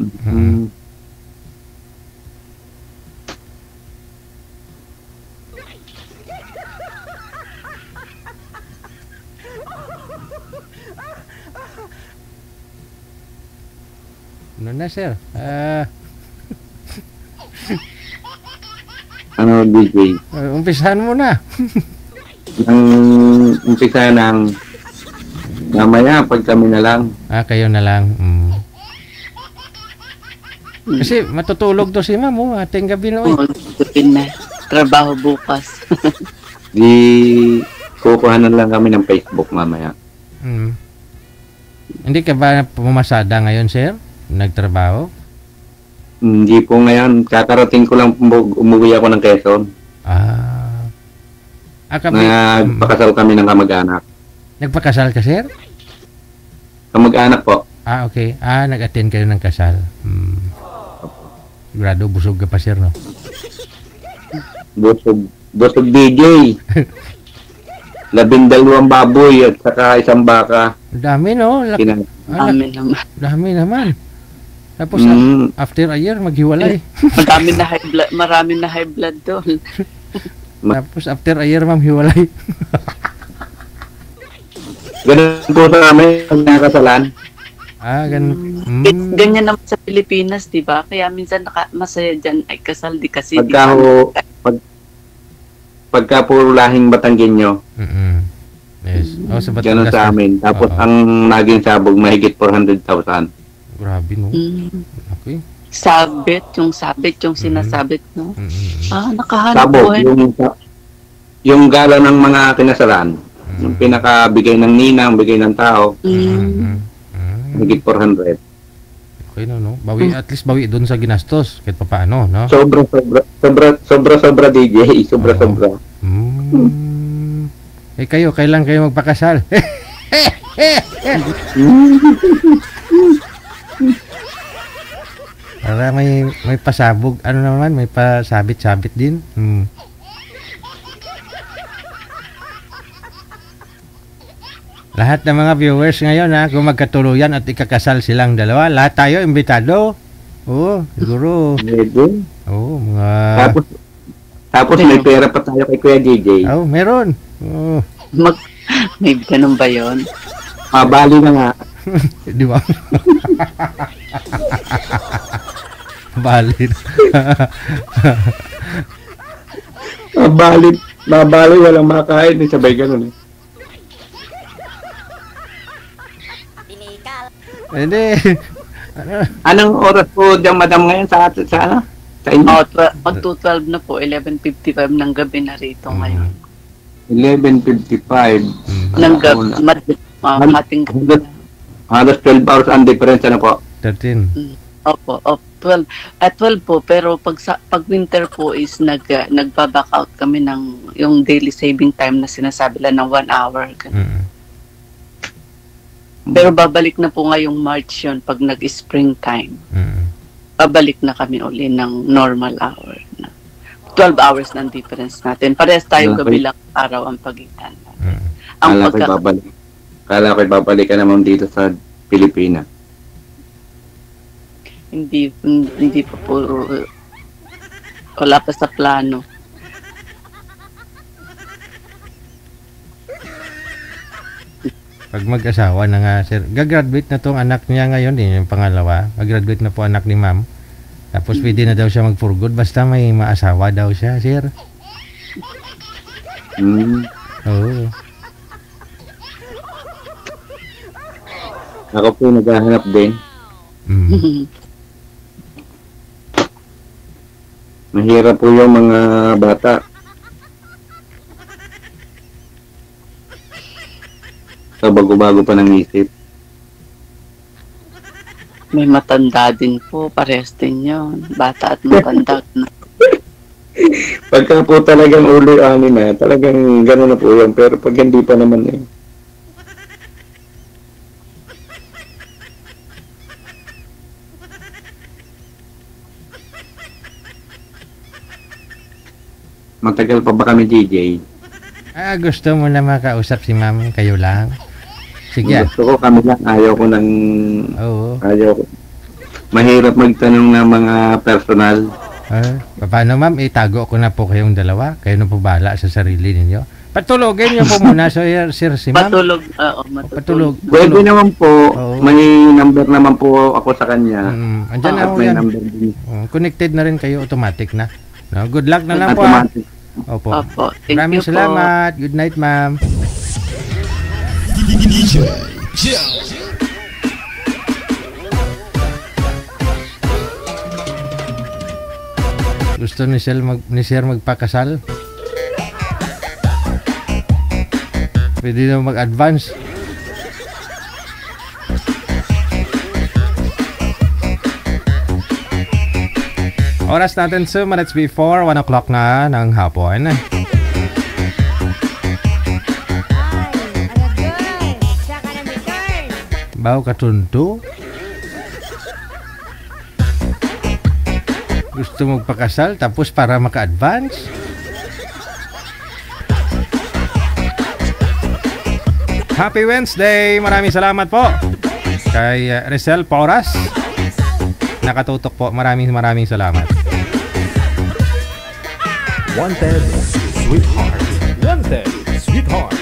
B: Ano na, Sir?
H: Ano, DJ?
B: Umpisahan mo na.
H: Umpisa ng mamaya pag kami na lang.
B: Kayo na lang. Kasi matutulog to si Ma'am, ating gabi na.
F: Gabi na. Trabaho bukas.
H: Di kukuhanan lang kami ng Facebook mamaya.
B: Hindi ka ba pumasada ngayon, Sir? Nagtrabaho?
H: Hindi po ngayon. Kakarating ko lang umuwi ako ng Quezon. Nagpakasal kami ng kamag-anak.
B: Nagpakasal ka, Sir?
H: Kamag-anak po.
B: Okay. Nag-attend kayo ng kasal. Sigurado, busog ka pa, Sir, no?
H: Busog DJ. 12 baboy at saka isang baka.
B: Dami, no?
F: Dami naman.
B: Dami naman. Tapos, after a year, maghiwalay.
F: Marami na high blood doon.
B: Tapos, after a year, Ma'am, hiwalay.
H: Ganun po sa amin pag nakasalan.
B: Ganun.
F: Ganyan naman sa Pilipinas, di ba? Kaya minsan masaya dyan ay kasal di kasi.
H: Pagka puro lahing Batanggenyo.
B: Yes. Sa Batangas.
H: Ganun sa amin. Tapos ang naging sabog mahigit 400,000.
B: Grabe, no? Okay.
F: Sabit yung sinasabit, no? Nakahanap
H: Sabog,
F: buhay.
H: yung gala ng mga kinasalan. Yung pinakabigay ng ninang, bigay ng tao. Mahigit 400.
B: Okay, no? At least bawi doon sa ginastos. Kahit pa paano, no?
H: Sobra DJ. Sobra.
B: Kayo, kailan kayo magpakasal? Para may pasabog, may pasabit-sabit din. Lahat ng mga viewers ngayon, kung magkatuluyan at ikakasal silang dalawa, lahat tayo imbitado. Siguro. Mga...
H: Tapos may pera pa tayo kay Kuya DJ.
B: Meron.
F: May ganun ba yun?
H: Mabali na nga.
B: Di ba? Mabali.
H: Mabali, walang makain. Sabay ganun eh.
B: Hindi.
H: Anong oras po dyan, madam, ngayon sa ano? Sa inyo?
F: 2:12 na po, 11:55 ng gabi na rito ngayon.
H: 11:55.
F: Ng gabi, mating gabi.
H: Halos 12 hours ang difference na po.
B: 13.
F: Opo, 12. At 12 po, pero pag winter po is nagba-back out kami ng yung daily saving time na sinasabi lang ng 1 hour. Pero babalik na po ngayong March yun pag nag-springtime. Babalik na kami uli ng normal hour. 12 hours ng difference natin. Parehas tayo gabi lang araw ang pagitan.
H: Kala ko'y babalik ka naman dito sa Pilipinas.
F: Hindi pa po. Wala pa sa plano.
B: Pag mag-asawa na nga, Sir, gagraduate na tong anak niya ngayon, yung pangalawa. Gagraduate na po anak ni Ma'am. Tapos pwede na daw siya mag-for good, basta may maasawa daw siya, Sir. Oo.
H: Ako po naghahanap din. Mahirap po yung mga bata. So, bago-bago pa ng isip.
F: May matanda din po, parehas din yun. Bata at matanda na.
H: Pagka po talagang ulo amin na, talagang gano'n na po yan. Pero pag hindi pa naman eh. Matagal pa ba kami, DJ?
B: Gusto mo na makausap si ma'am, kayo lang? Sige.
H: Gusto ko kami lang. Ayaw ko ng...
B: Oo.
H: Ayaw ko. Mahirap magtanong ng mga personal.
B: Paano ma'am? Itago ko na po kayong dalawa. Kayo na po bahala sa sarili ninyo. Patulogin niyo po muna, sir, si ma'am.
F: Matulog.
H: Pwede naman po.
B: Oo.
H: May number naman po ako sa kanya.
B: Andyan na
H: At
B: po
H: may
B: yan.
H: number din.
B: Connected na rin kayo, automatic na. No, good luck na lang po.
H: Automatic.
B: Opo.
F: Thank
B: Maraming
F: you po.
B: salamat. Good night, ma'am.
D: DJ Jel.
B: Gusto ni Sir magpakasal? Pwede na mag-advance. Oras natin 2 minutes before 1 o'clock na ng hapon. Bago katunto? Gusto magpakasal tapos para maka-advance? Happy Wednesday! Maraming salamat po kay Rizal Porras. Nakatutok po. Maraming salamat.
A: Wanted, sweetheart. Wanted, sweetheart.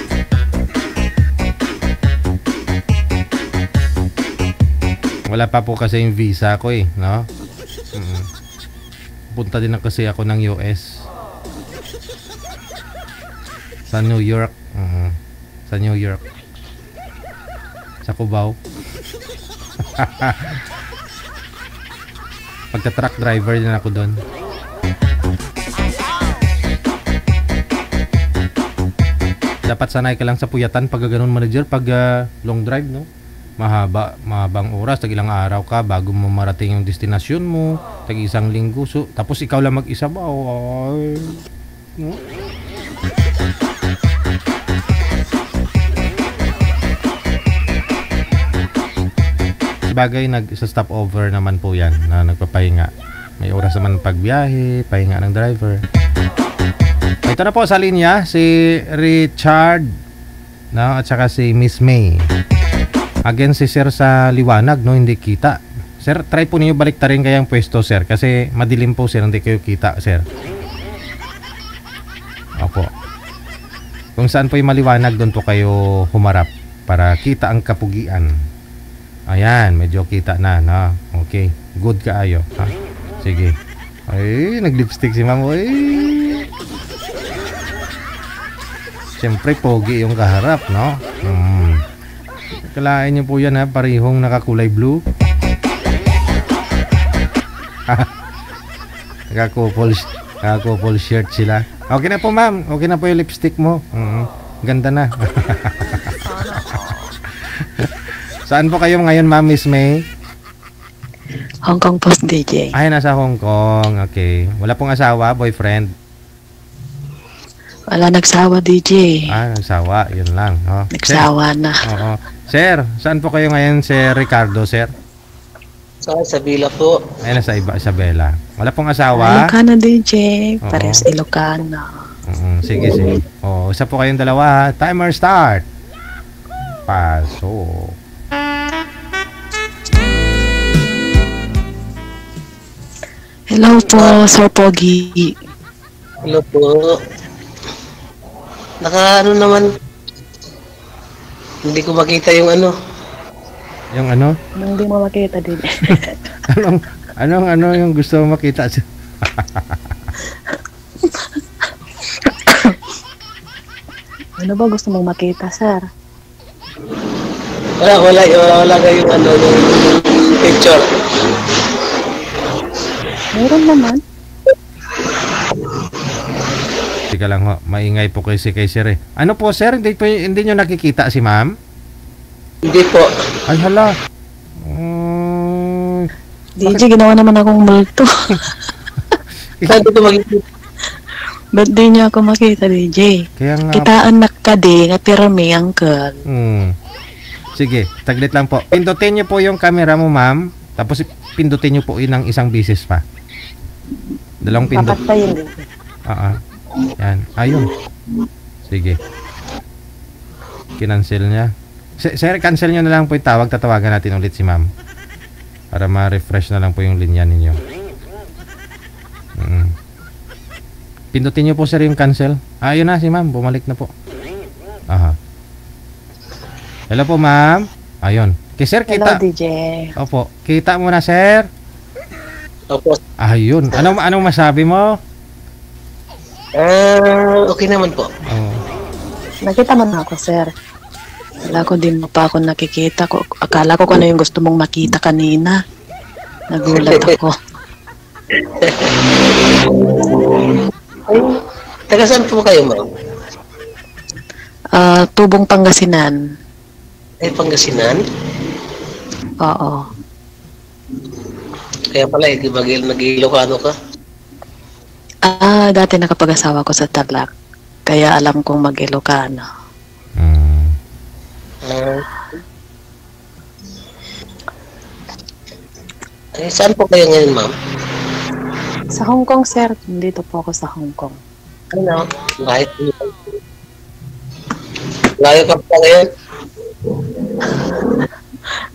B: Wala pa po kasi yung visa ko eh, no? Punta din na kasi ako ng US. Sa New York. Sa New York. Sa Cubao. Pagka-truck driver din ako doon. Dapat sanay ka lang sa puyatan pag ganun manager, pag long drive, no? Mahabang oras, tag ilang araw ka bago mo marating yung destinasyon mo, tag isang linggo, so, tapos ikaw lang mag-isa ba? Ay, no? Bagay nag-stop over naman po yan na nagpapahinga. May oras naman pagbiyahe, pahinga ng driver. Ito na po sa linya si Richard, no, at saka si Miss May. Again si Sir sa liwanag, no, hindi kita. Sir, try po niyo baliktarin kayang pwesto, Sir, kasi madilim po, Sir, hindi kayo kita, Sir. Opo. Kung saan po yung maliwanag, doon po kayo humarap para kita ang kapugian. Ayan, medyo kita na, no? Okay, good kaayo, ha? Sige. Ay, nag-lipstick si Ma'am. Ay. Siyempre, pogi yung kaharap, no? Kalain niyo po yan, ha? Parehong nakakulay blue. Naka-couple shirt sila. Okay na po, ma'am. Okay na po yung lipstick mo. Ganda na. Saan po kayo ngayon, ma'am, Miss May?
I: Hong Kong Post DJ.
B: Ay, nasa Hong Kong. Okay. Wala pong asawa, boyfriend?
I: Wala nagsawa, DJ.
B: Nagsawa. Yun lang. Oh.
I: Nagsawa na.
B: Oo. Sir, saan po kayo ngayon, Sir Ricardo, sir?
G: Sa Isabela po.
B: Ay, nasa Isabela. Wala pong asawa?
I: Ilocano, DJ. Parehas Ilocano.
B: Sige. Isa po kayong dalawa. Timer start. Pasok.
I: Hello po, Sir Pogi.
G: Hello po. Naman, hindi ko makita yung ano.
B: Yung ano?
I: Hindi mo makita din.
B: Anong yung gusto mo makita?
I: Ano ba gusto mong makita, sir?
G: Wala kayong ano, yung picture.
I: Meron naman.
B: Teka lang ho, maingay po kasi kay sir eh. Ano po sir, hindi nyo nakikita si ma'am?
J: Hindi po.
B: Ay hala.
I: DJ, ginawa naman akong multo.
J: Saan dito makikita?
I: Ba't di niya ako makita, DJ?
B: Kaya nga.
I: Kitaan na ka di, nga pirami, uncle.
B: Sige, taglit lang po. Pindutin nyo po yung camera mo, ma'am. Tapos pindutin nyo po yun ng isang bisis pa. Dalawang pindot.
I: Papatayin din.
B: Yan. Ayun. Sige. Kinancel niya. Sir, cancel nyo na lang po yung tawag. Tatawagan natin ulit si ma'am. Para ma-refresh na lang po yung linya ninyo. Pindutin nyo po sir yung cancel. Ayun na si ma'am. Bumalik na po. Aha. Hello po ma'am. Ayun. Okay sir, kita.
I: Hello DJ.
B: Opo. Kita mo na sir.
J: Opo.
B: Ayun. Anong masabi mo?
J: Okay naman po.
I: Nakita mo na ako, sir. Wala ko, din mo pa ako nakikita. Akala ko kung ano yung gusto mong makita kanina. Nagulat ako.
J: Ay, taga saan po kayo, ma'am?
I: Tubong Pangasinan.
J: Ay, Pangasinan?
I: Oo.
J: Kaya pala, nag-Ilocano ka?
I: Dati nakapag-asawa ko sa Tarlac. Kaya alam kong mag-Ilocano.
J: Saan po kayo ngayon, ma'am?
I: Sa Hong Kong, sir. Dito po ako sa Hong Kong.
J: Ano? Layo ka pa ngayon?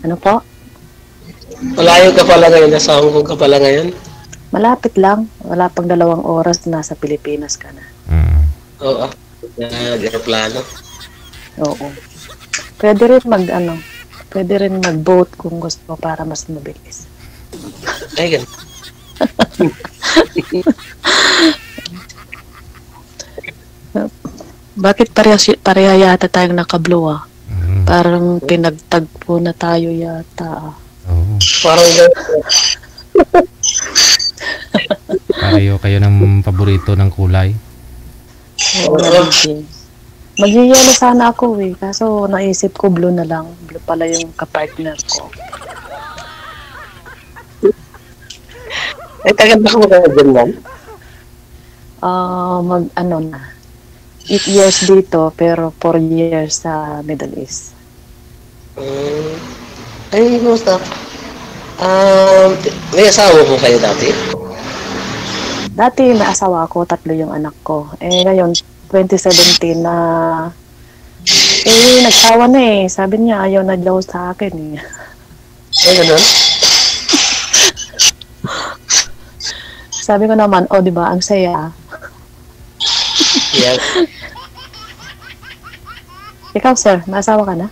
I: Ano po?
J: Malayo ka pala ngayon. Nasa Hong Kong ka pala ngayon?
I: Malapit lang. Wala pang 2 oras nasa Pilipinas ka na.
J: Oo. Aeroplano.
I: Oo. Pwede rin pwede rin mag-boat kung gusto para mas mabilis.
J: Ay, ganun.
I: Bakit pareha yata tayong nakablo Parang pinagtagpo na tayo yata.
J: Parang
B: pareho kayo ng paborito ng kulay.
I: Mag-yellow sana ako kaso naisip ko blue na lang. Blue pala yung kapartner ko.
J: Tagal na mo kayo dyan, ma'am?
I: Na. 8 years dito, pero 4 years sa Middle East.
J: Ay, kumusta? May asawa po kayo dati?
I: Dati may asawa ako, 3 yung anak ko. Ngayon, 2017 na nagsawa na Sabi niya, ayaw na daw sa akin
J: Ay, ganun?
I: Sabi ko naman, di ba, ang saya.
J: Yes.
I: Ikaw, sir, may asawa ka na?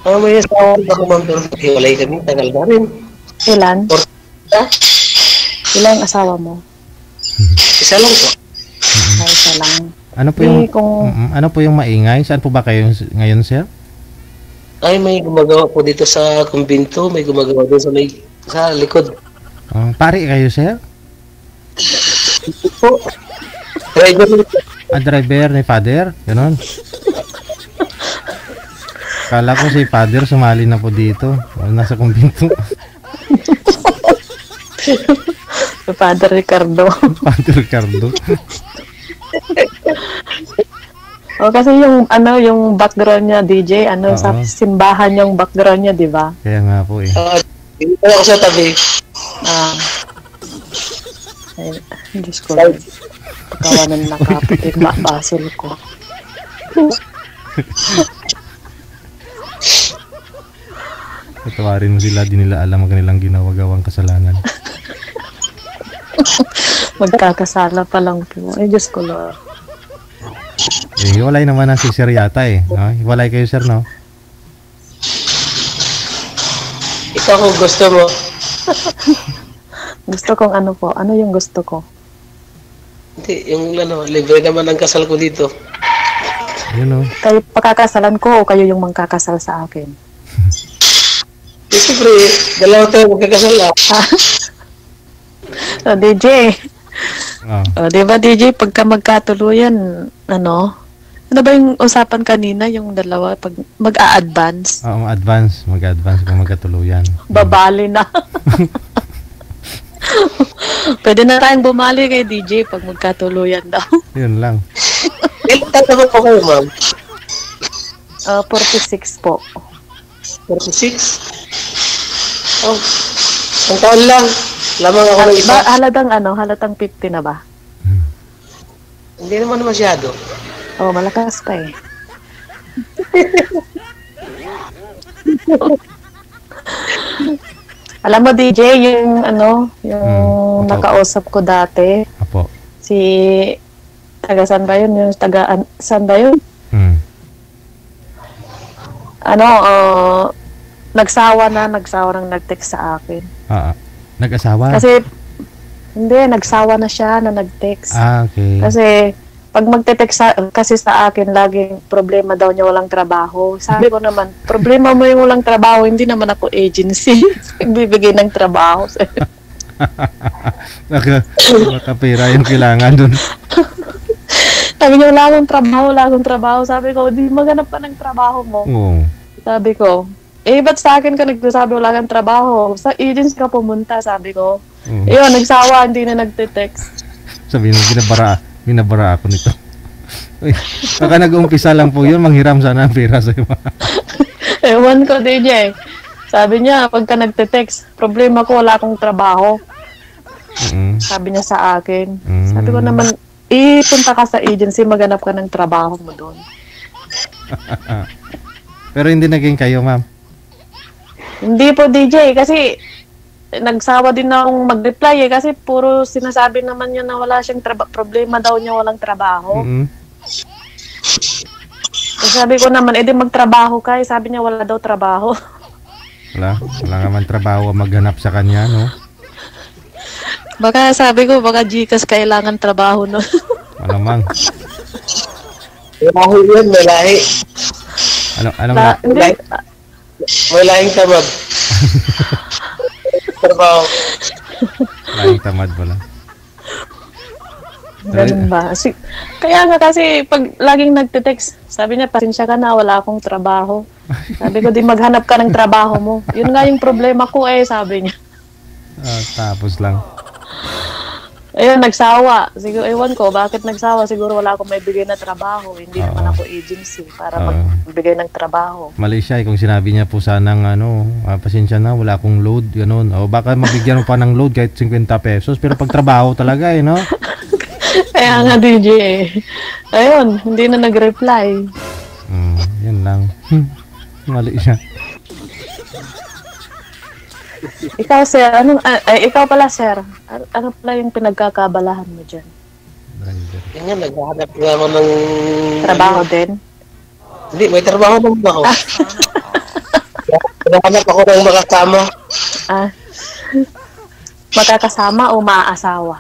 J: May asawa ako, ma'am, pero hiwalay kami, tagal na rin.
I: Ilan? Ilan ang asawa mo?
J: Isa lang po.
I: Isa lang.
B: Ano po yung maingay? Saan po ba kayo ngayon, sir?
J: Ay, may gumagawa po dito sa kumbinto, may gumagawa doon sa likod.
B: Pari kayo, sir?
J: Po. Driver.
B: Driver ni father? Ganon. Kala ko si father sumali na po dito. Nasa kumbinto.
I: Father Ricardo.
B: Father Ricardo.
I: Kasi yung background niya, DJ, sa simbahan yung background niya, di ba?
B: Kaya nga po
J: Dito ako sa tabi.
I: Diyos ko. Pagkawanan na kapatid, basil ko.
B: Patawarin mo sila, di nila alam ang kanilang ginawa-gawang kasalanan.
I: Magkakasala pa lang po. Ay, Diyos ko, Lord.
B: Hiwalay naman ang si Sir yata Hiwalay kayo, sir, no?
J: Ikaw kung gusto mo.
I: Gusto kong ano po? Ano yung gusto ko?
J: Hindi, yung libre naman ang kasal ko dito.
I: Kayo pakakasalan ko o kayo yung mangkakasal sa akin?
J: Siyempre, dalawa tayo magkakasal
I: DJ,
B: Oh.
I: Di ba, DJ, pagka magkatuluyan, ano ba yung usapan kanina, yung dalawa, pag mag-a-advance?
B: Oo, mag-advance kung magkatuluyan.
I: Babali na. Pwede na tayong bumali kay DJ pag magkatuluyan daw.
B: Yun lang.
J: Ilan taon po kayo, ma'am?
I: 46 po.
J: 46? Oh, ang taon lang. Lamang ako ng isa.
I: Halatang 50 na ba?
J: Hindi naman masyado.
I: Oh, malakas pa eh. Alam mo, DJ, yung nakausap ko dati.
B: Apo.
I: Si taga saan ba yun? Yung taga saan ba yun? Nagsawa nang nag-text sa akin.
B: Nag-asawa?
I: Kasi, hindi, nagsawa na siya na nag-text.
B: Okay.
I: Kasi, pag magte-text kasi sa akin, laging problema daw niya walang trabaho. Sabi ko naman, problema mo yung walang trabaho, hindi naman ako agency. Bibigay ng trabaho sa'yo.
B: Nakapira yung kailangan dun.
I: Sabi niya, wala akong trabaho. Sabi ko, di maganap pa ng trabaho mo.
B: Oo. Sabi
I: ko, ba't sa akin ka nagsasabi wala kang trabaho? Sa agency ka pumunta, sabi ko. Yun, nagsawa, hindi na nagte-text.
B: Sabi nyo, binabara ako nito. Uy, baka nag-umpisa lang po yun, manghiram sana ang pera sa'yo.
I: Ewan ko, DJ. Sabi niya, pagka nagte-text, problema ko, wala akong trabaho. Sabi niya sa akin. Sabi ko naman, punta ka sa agency, maganap ka ng trabaho mo doon.
B: Pero hindi naging kayo, ma'am?
I: Hindi po, DJ, kasi nagsawa din na akong mag-reply kasi puro sinasabi naman niya na wala siyang problema daw niya walang trabaho. Sabi ko naman, edi magtrabaho ka. Sabi niya wala daw trabaho.
B: Wala naman trabaho maghanap sa kanya, no?
I: Baka sabi ko, baka Gcash kailangan trabaho, no?
B: Alamang.
J: Lahi yun, may lahi. May lahing tamad. Trabaho.
B: Lahing tamad pala.
I: Ganun ba? Kaya nga kasi pag laging nagte-text, sabi niya, pasensya ka na, wala akong trabaho. Sabi ko, di maghanap ka ng trabaho mo. Yun nga yung problema ko sabi niya.
B: Tapos lang.
I: Ayun, nagsawa. Siguro, ewan ko, bakit nagsawa? Siguro wala akong maibigay na trabaho. Hindi naman ako agency para magbigay ng trabaho.
B: Mali siya kung sinabi niya po sanang pasensya na, wala akong load, gano'n. O baka mabigyan mo pa ng load kahit 50 pesos, pero pag trabaho talaga no?
I: Kaya nga, DJ Ayun, hindi na nag-reply.
B: Yan lang. Mali siya.
I: Ikaw, sir, ikaw pala, sir. Ano pala yung pinagkakabalahan mo dyan?
J: Yan nga, naghahanap nga ako ng...
I: Trabaho din?
J: Hindi, may trabaho naman ako. Naghahanap ako ng makasama.
I: Magkakasama o maaasawa?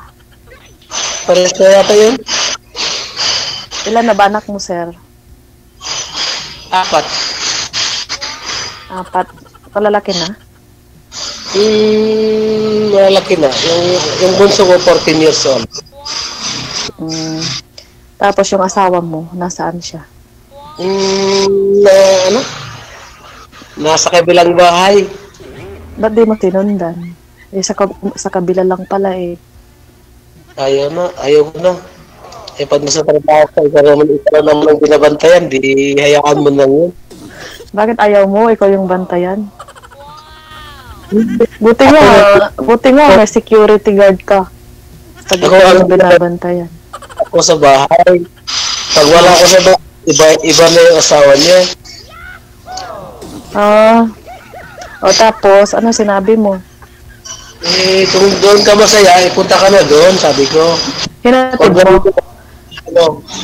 J: Parehas na yata yun.
I: Ilan na ba anak mo, sir?
J: 4.
I: 4. Palalaki na?
J: Malaki na. Yung bunso ko, 14 years old.
I: Tapos yung asawa mo, nasaan siya?
J: Nasa kabilang bahay.
I: Ba't di mo tinundan? Sa kabila lang pala
J: Ayaw ko na. Pag nasa trabaho ka, ikaw naman ang binabantayan, di hayaan mo lang yun.
I: Bakit ayaw mo? Ikaw yung bantayan? Buti nga, may security guard ka. Pag ikaw yung binabantayan.
J: Ako sa bahay. Pag wala ko sa bahay, iba na yung asawa niya.
I: Tapos, ano sinabi mo?
J: Kung doon ka masaya, punta ka na doon, sabi ko.
I: Hinatid mo?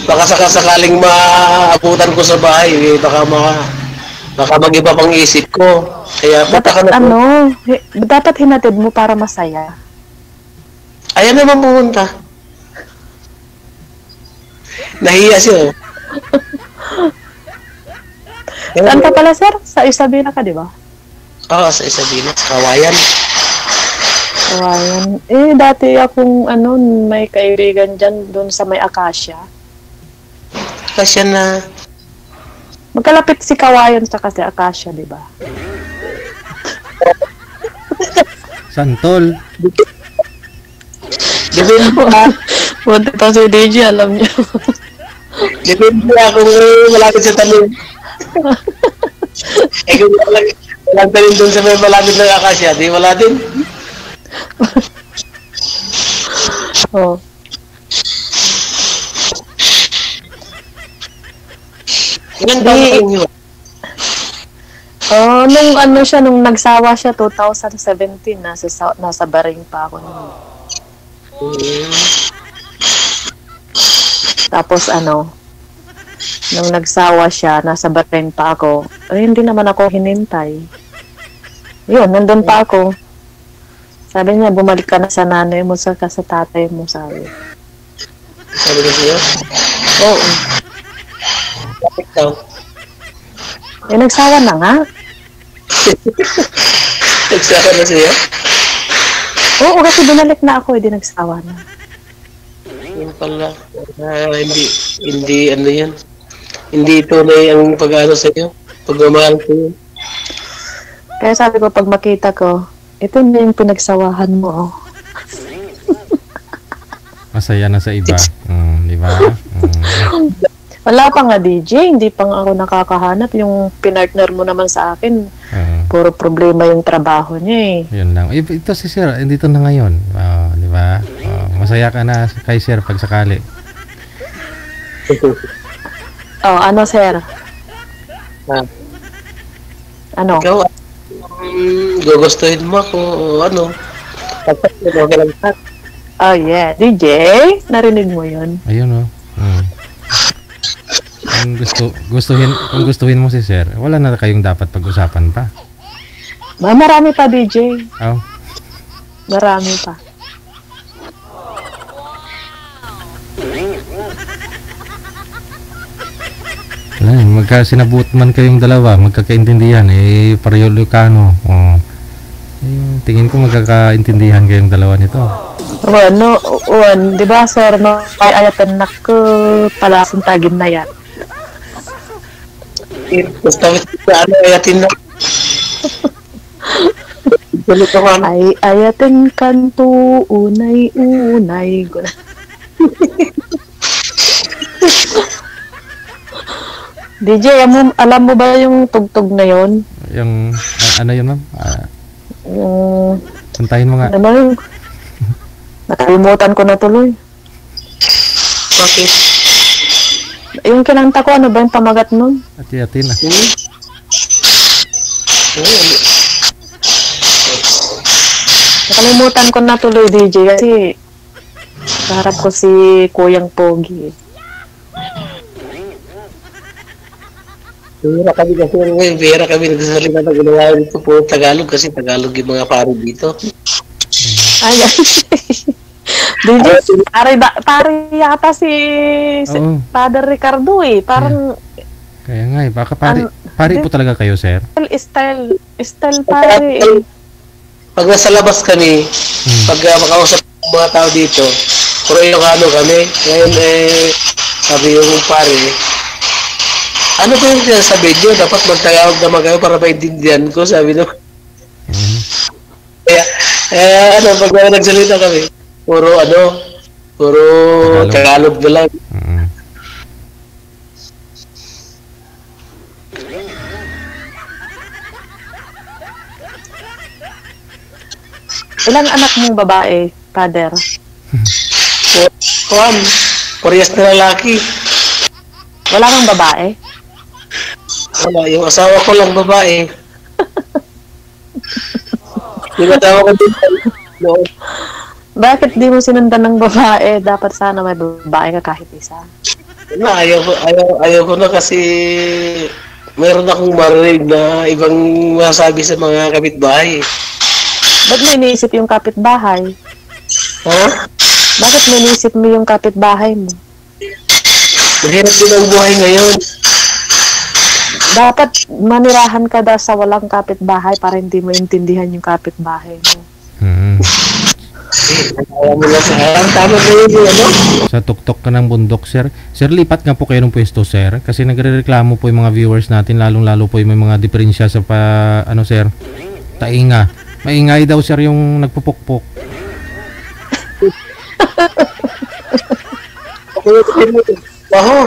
J: Baka sakaling maabutan ko sa bahay, baka mag-iba pang isip ko. Kaya punta ka na doon.
I: Dapat hinatid mo para masaya.
J: Ayan naman pumunta. Nahiya siya.
I: Saan ka pala, sir? Sa Isabela ka, di ba?
J: Oo, sa Isabela, sa Kawayan.
I: Kawayan. Dati akong may kaibigan dyan doon sa may Acacia.
J: Acacia na.
I: Magkalapit si Kawayan sa kasi Acacia, di ba?
B: Santol.
J: Depende pa.
I: Buti pa si DJ, alam niyo.
J: Depende ako malapit sa talon. Kung walang talon doon sa may malapit ng Acacia, di wala din.
I: Oh.
J: Ilan taon na kayo?
I: Nung nagsawa siya 2017, nasa Baring pa ako noon. Tapos nung nagsawa siya, nasa Baring pa ako. Hindi naman ako hinintay. Yun, nandun pa ako. Sabi niya, bumalik ka na sa nanay mo, sa tatay mo, sabi.
J: Sabi ka siya?
I: Oo.
J: Bakit daw?
I: Nagsawa na nga.
J: Nagsawa na siya?
I: Oo, kasi binalik na ako, hindi nagsawa na.
J: Yun pala. Hindi yan. Hindi tunay ang pag-ano sa'yo. Pagmamahal ko yun.
I: Kaya sabi ko, pag makita ko, ito na yung pinagsawahan mo.
B: Masaya na sa iba. Di ba?
I: Wala pa nga DJ, hindi pa nga ako nakakahanap. Yung pinartner mo naman sa akin, puro problema yung trabaho niya eh.
B: Yun lang. Ito si Sir, dito na ngayon. Di ba? Masaya ka na kay Sir pag sakali.
I: Ano Sir? Ano?
J: Ikaw, gugustuhin mo ako o ano?
I: Oh yeah, DJ, narinig mo yun?
B: Ayun Kung gustuhin mo si Sir, wala na kayong dapat pag-usapan pa.
I: Marami pa DJ.
B: Oh.
I: Marami pa.
B: Magkasinabut man kayong dalawa, magkakaintindihan, pareho Lucano. Tingin ko magkakaintindihan kayong dalawa nito.
I: Di ba Sir, may ayatan na ko pala tagin na yan.
J: Basta ayatin na.
I: Ay ayatin kanto unay. DJ, alam mo ba yung tugtog na yon?
B: Yung, ano yun ma'am?
I: Yung...
B: Kantahin mo nga.
I: Ano yun? Nakalimutan ko na tuloy.
J: Bakit?
I: Yung kinanta ko, ano ba yung pamagat nun?
B: Ati-ati na.
I: Nakalimutan ko na tuloy, DJ, kasi harap ko si Kuyang Pogi.
J: Bihira kami nagsasalita ng ginawa dito po Tagalog kasi Tagalog yung mga pari dito.
I: Ay, DJ, pare yata si Father Ricardo eh. Parang...
B: Kaya nga eh, baka pari po talaga kayo, Sir?
I: Style pare eh.
J: Pag nasa labas kami, pag makausap ng mga tao dito, puro Ilocano kami. Ngayon sabi yung pare, ano ko yung sinasabi nyo? Dapat magtagawag naman kayo para maintindihan ko, sabi naman. Kaya pag nagsalita kami, puro Tagalog na lang.
I: Ilang anak mong babae, Father?
J: Parehas na lalaki.
I: Wala kang babae?
J: Wala, yung asawa ko lang babae. Yung asawa ko din.
I: Bakit di mo sinundan ng babae? Dapat sana may babae ka kahit isa.
J: Ayaw ko na kasi meron akong marinig na ibang masabi sa mga kapitbahay.
I: Ba't mo iniisip yung kapitbahay?
J: Ha?
I: Bakit mo iniisip mo yung kapitbahay mo?
J: Mahirap din ang buhay ngayon.
I: Dapat manirahan ka sa walang kapitbahay para hindi mo intindihan yung kapitbahay mo.
J: Alam mo na sa tama na yun, ano?
B: Sa tuktok ka ng bundok, sir. Sir, lipat nga po kayo ng pwesto, sir. Kasi nagrereklamo po yung mga viewers natin, lalong-lalo po yung may mga diferensya sa sir, tainga. Maingay daw, sir, yung nagpupukpok.
J: Baho.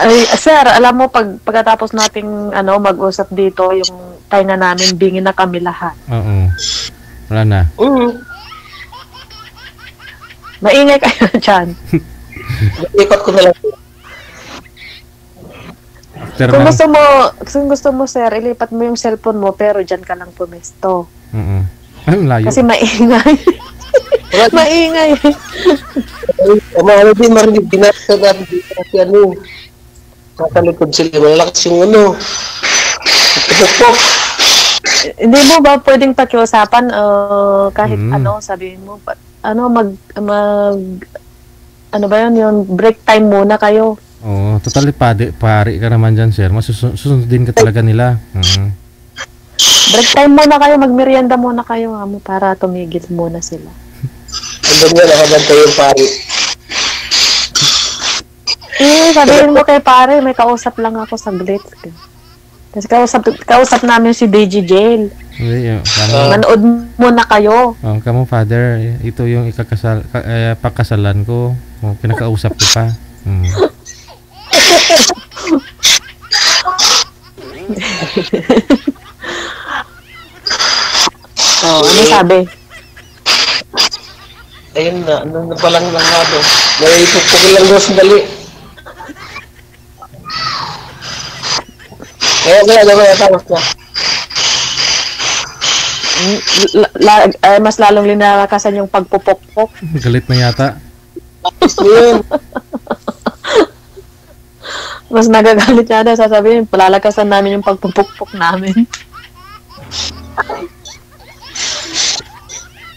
I: Ay, sir, alam mo, pagkatapos nating mag-usap dito, yung tainga namin, bingin na kami lahat.
B: Oo. Wala na.
I: Maingay kayo dyan.
J: Ikot ko na lang.
I: Kung gusto mo, sir, ilipat mo yung cellphone mo, pero dyan ka lang pumesto.
B: Ay, layo.
I: Kasi maingay. Maingay.
J: Ano din, marinig, binasa natin dito kasi nakalikod sila, malakas yung pupok.
I: Hindi mo ba pwedeng pakiusapan kahit sabihin mo, yung break time muna kayo.
B: Oo, totally pari ka naman dyan, sir. Susundin ka talaga nila.
I: Break time muna kayo, magmerienda muna kayo para tumigil muna sila.
J: Hanggang nga nakaganda yung pari.
I: Sabihin mo kay pare, may kausap lang ako saglit. Kasi kausap namin si DJ Jail. Manood muna kayo.
B: Kamu, father, ito yung pagkasalan ko. Pinakausap ko pa.
I: Ano sabi?
J: Ayun na, ano pa lang lang nga doon. Naipupukil lang doon sandali. Kaya tapos na.
I: Mas lalong linalakasan yung pagpupokpok.
B: Galit na yata.
J: Tapos na yun.
I: Mas nagagalit yata, sasabihin, palalakasan namin yung pagpupukpok namin.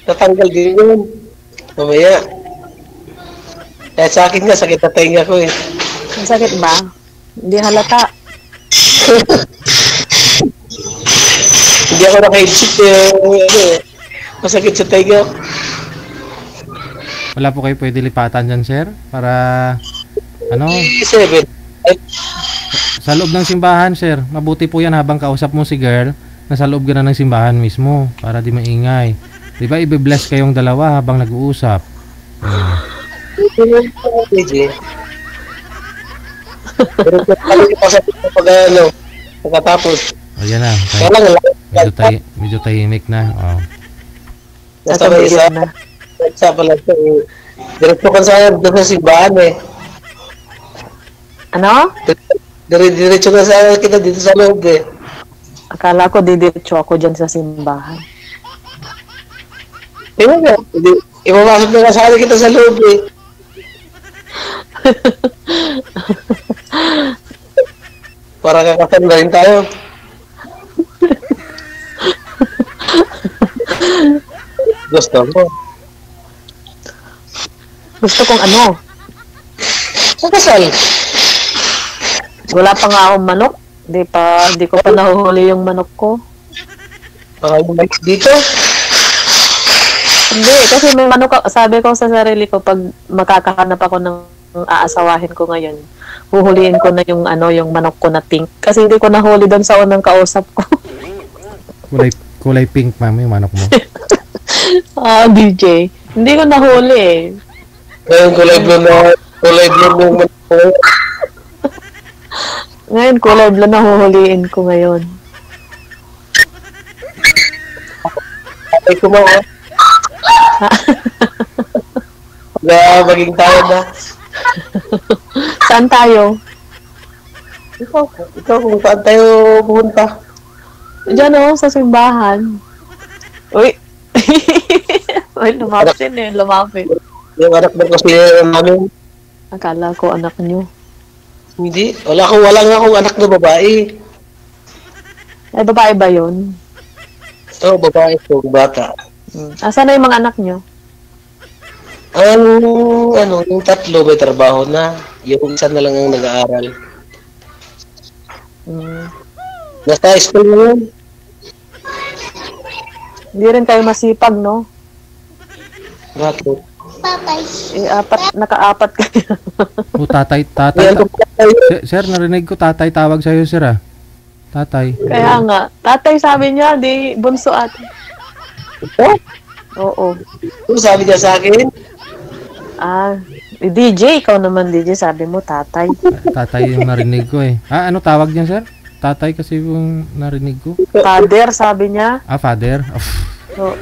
J: Tatanggal din yun. Mamaya. Kaya sa akin nga, sakit na tainga ko eh.
I: Ang sakit ba? Hindi halata.
J: Hindi ako naka-headset masakit sa tainga.
B: Wala po kayo pwede lipatan dyan, sir? Para,
J: 7.
B: Sa loob ng simbahan, sir. Mabuti po yan habang kausap mo si girl, nasa loob ka na ng simbahan mismo para di maingay. Di ba i-bless kayong dalawa habang nag-uusap?
J: Pero pa sa pagkatapos.
B: Ayan na. Medyo tahimik na.
J: Nasa may isa pala ito. Diretso ka sa simbahan eh.
I: Ano?
J: Diretso ka sa kita dito sa loob eh.
I: Akala ko didiretso ako dyan sa simbahan.
J: Ipapasok na kasali kita sa loob eh. Para kakasal na rin tayo. Gusto mo?
I: Gusto kong ano?
J: Kakasal.
I: Wala pa nga akong manok. Di ko pa nahuhuli yung manok ko.
J: Baka yung manok dito?
I: Hindi, kasi may manok, sabi ko sa sarili ko, pag makakahanap ako ng aasawahin ko ngayon, huhuliin ko na yung manok ko na pink. Kasi hindi ko nahuli doon sa unang kausap ko.
B: kulay pink, ma'am, yung manok mo.
I: DJ. Hindi ko nahuli eh.
J: Ngayon, kulay blue yung manok ko.
I: Ngayon, kulay blue na huhuliin ko ngayon.
J: Ay, kumawa. Maging tayo na.
I: Saan tayo?
J: Ikaw kung saan tayo pupunta?
I: Diyan sa simbahan. Uy! Uy, lumapit.
J: Yung anak mo kasi namin.
I: Akala ko anak nyo.
J: Hindi. Wala nga akong anak na babae.
I: Ay, babae ba yun?
J: Oo, babae ko, bata.
I: Asan na yung mga anak nyo?
J: Yung tatlo may trabaho na. Yung isa na lang ang nag-aaral. Nasa school mo yun.
I: Hindi rin kayo masipag, no?
J: Bakit?
I: Naka-apat kayo.
B: Tatay. Sir, narinig ko tatay tawag sa'yo, sir, ah. Tatay.
I: Kaya nga. Tatay sabi niya, di bunso ate.
J: Ito?
I: Oo.
J: Ano sabi niya sa akin?
I: DJ, ikaw naman DJ, sabi mo tatay.
B: Tatay yung narinig ko eh. Ano tawag niya, sir? Tatay kasi yung narinig ko.
I: Father, sabi niya.
B: Father?
I: Oo.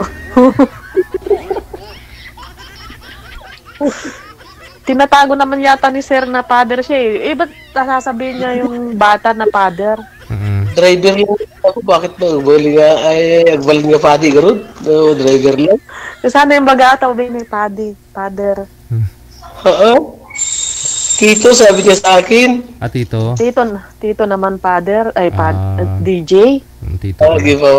I: Tinatago naman yata ni sir na father siya eh. Ba't sasabihin niya yung bata na father?
J: Driver lang ako. Bakit ba? Agbaling nga padi, gano'n? No, driver lang.
I: Sana yung baga tawagin ni father.
J: Oo. Tito, sabi niya sa akin.
B: Tito?
I: Tito naman father. DJ.
B: Tito.
J: Okay pa,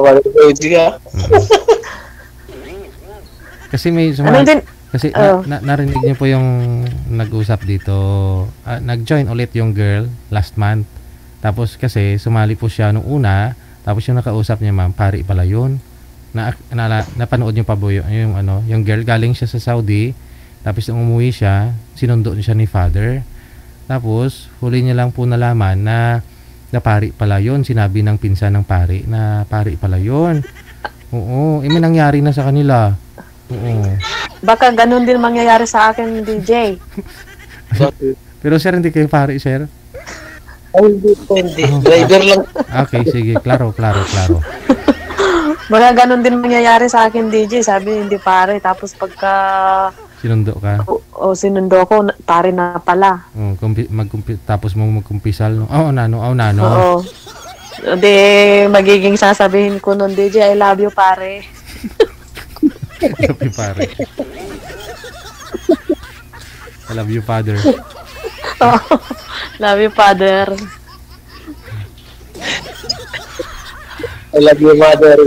B: kasi may kasi narinig niyo po yung nag-usap dito. Nag-join ulit yung girl last month. Tapos kasi sumali po siya nung una, tapos yung nakausap niya, ma'am, pari pala yun. Napanood niyo pa po yung girl, galing siya sa Saudi. Tapos nung umuwi siya, sinundo siya ni father. Tapos huli niya lang po nalaman na pari pala yun. Sinabi ng pinsan ng pari na pari pala yun. Oo, may nangyari na sa kanila. Oo.
I: Baka ganun din mangyayari sa akin, DJ.
B: Pero sir, hindi kayo pari, sir?
J: Hindi. Driver lang.
B: Okay, sige. Klaro.
I: Baka ganun din mangyayari sa akin, DJ. Sabi, hindi pare. Tapos pagka...
B: Sinundo ka?
I: Sinundo ko, pare na pala.
B: Tapos mo magkumpisal. Nano.
I: Oo. Di, magiging sasabihin ko nun, DJ, I love you, pare.
B: I love you, pare. I love you, father.
I: Love you, father.
J: I love you, mother.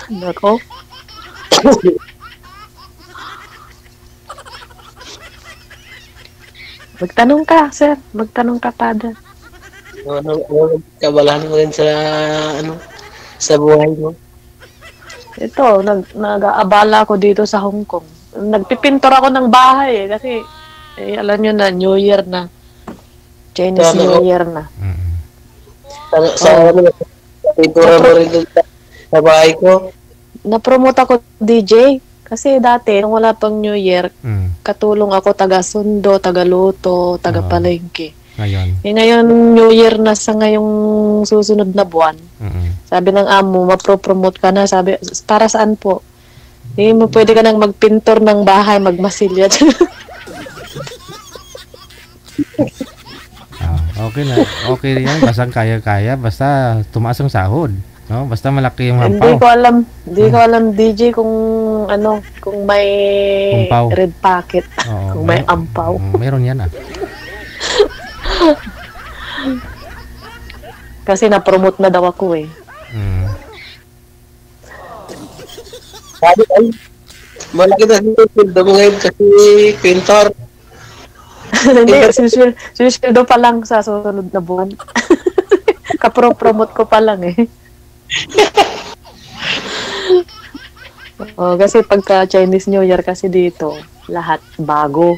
I: Nako. Magtanong ka, sir. Magtanong ka, father.
J: Kabalahan mo rin sa buhay mo?
I: Ito, nag-aabala ako dito sa Hong Kong. Nagpipintor ako ng bahay kasi alam nyo na, New Year na. Chinese New Year na.
J: Pintura mo rin sa bahay ko?
I: Na-promote ako DJ kasi dati, nung wala pang New Year, katulong ako taga-sundo, taga-luto, taga-palengke. Ngayon, New Year na sa ngayong susunod na buwan. Sabi ng amo, mapro-promote ka na. Sabi, para saan po? Pwede ka nang magpintor ng bahay, magmasilya.
B: Okay na. Okay yan. Basta kaya-kaya. Basta tumaas ang sahod. No? Basta malaki yung hampaw.
I: Hindi ko alam DJ kung may
B: Umpaw.
I: red packet. Kung may ampaw.
B: Meron yan
I: Kasi na-promote na daw ako eh.
J: Sabi ay, malaki na siya mo ngayon kasi pintor.
I: Hindi, sinisweldo pa lang sa susunod na buwan. Kapro-promote ko pa lang eh. Kasi pagka Chinese New Year kasi dito, lahat bago.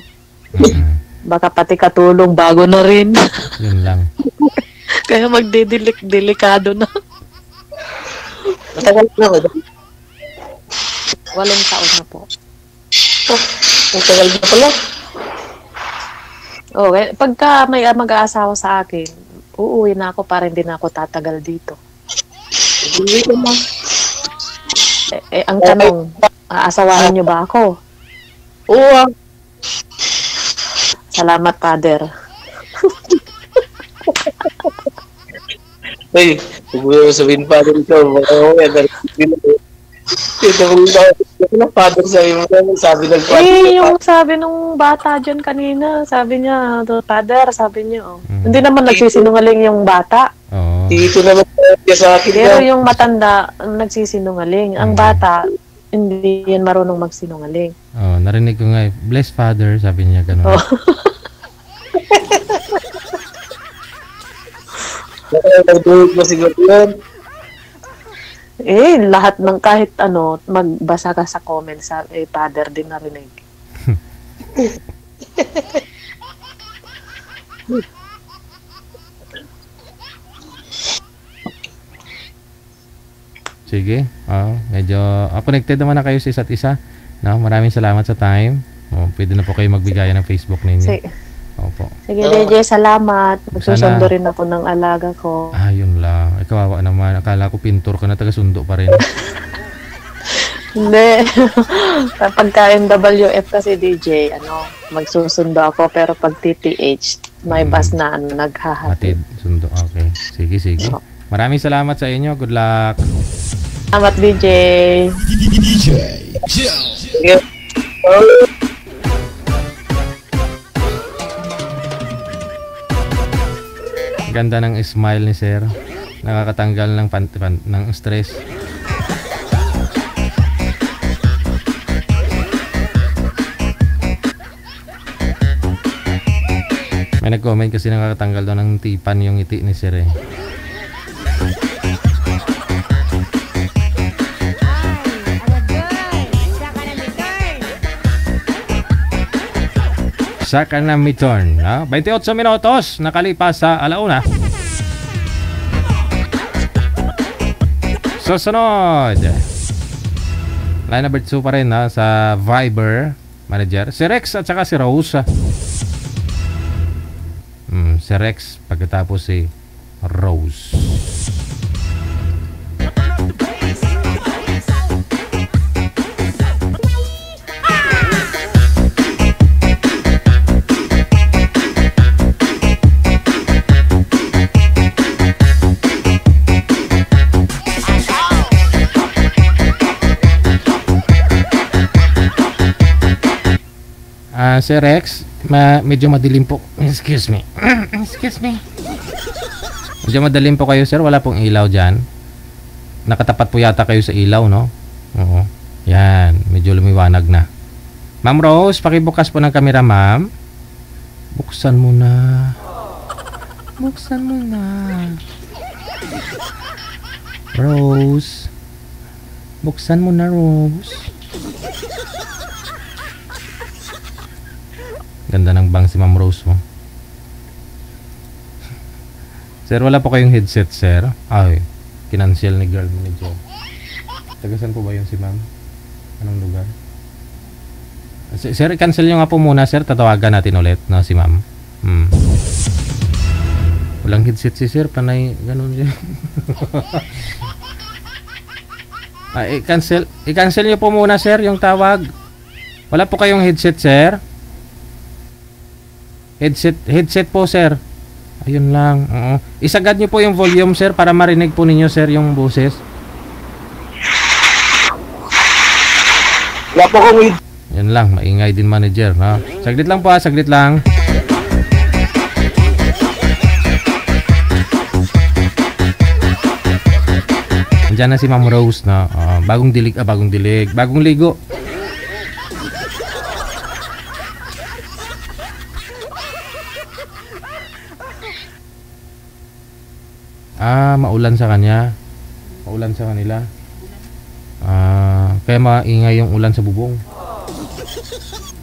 I: Baka pati katulong bago na rin.
B: Yun lang.
I: Kaya magdelikado na.
J: Matagal na ako.
I: 8 taon na po.
J: Matagal na pala.
I: Pagka may mag-aasawa sa akin, uuwi na ako para hindi na ako tatagal dito.
J: Uuwi ko na.
I: Ang tanong, aasawahan niyo ba ako?
J: Oo.
I: Salamat, Father.
J: Uy, huwag mo sabihin Father ikaw. Ito kung Father sabi ng Father.
I: Yung sabi nung bata dyan kanina, sabi niya, Father, sabi niya, Hindi naman nagsisinungaling yung bata.
J: Dito naman sa akin.
I: Pero yung matanda, nagsisinungaling. Ang bata, hindi yan marunong magsinungaling.
B: Narinig ko nga, bless Father, sabi niya gano'n.
J: Nagduhit mo siguro yun.
I: Lahat ng kahit ano, magbasa ka sa comments, father din narinig.
B: Sige. Medyo connected naman na kayo sa isa't isa. No, maraming salamat sa time. Pwede na po kayo magbigay ng Facebook ninyo. Opo.
I: Sige, DJ, salamat. Magsusundo rin ako ng alaga ko.
B: Yun lang. Ay, kawawa naman. Akala ko pintor ka na, taga-sundo pa rin.
I: Hindi. Pagka MWF kasi DJ, magsusundo ako. Pero pag TTH, may bus na naghahatid.
B: Sundo. Okay. Sige. Maraming salamat sa inyo. Good luck.
I: Salamat, DJ.
B: Ganda ng smile ni Sir. Nakakatanggal ng ng stress. May nag-comment kasi nakakatanggal daw ng tipan yung ngiti ni Sir eh. Sa kanang midturn. 28 minutos nakalipas sa alauna. Susunod. Line number 2 pa rin sa Viber Manager. Si Rex at saka si Rose. Si Rex pagkatapos si Rose. Si Rex, medyo madilim po. Excuse me. Medyo madilim po kayo, sir. Wala pong ilaw dyan. Nakatapat po yata kayo sa ilaw, no? Oo. Yan. Medyo lumiwanag na. Ma'am Rose, pakibukas po ng camera, ma'am. Buksan mo na. Rose. Buksan mo na, Rose. Ganda ng bang si Ma'am Rose mo. Sir, wala po kayong headset, sir. Kinansel ni girl manager. Tagasan po ba yun si ma'am? Anong lugar? Sir, cancel nyo nga po muna, sir. Tatawagan natin ulit na si ma'am. Walang headset si sir. Panay, ganun yun. I-cancel nyo po muna, sir, yung tawag. Wala po kayong headset, sir. Headset po, sir. Ayun lang. Isagad nyo po yung volume, sir, para marinig po ninyo, sir, yung boses.
J: Wala po kong
B: Yan lang, maingay din manager, no? Saglit lang po, saglit lang. Andiyan na si Ma'am Rose, no? Bagong dilig. Bagong ligo. Maulan sa kanya. Maulan sa kanila. Kaya maingay yung ulan sa bubong.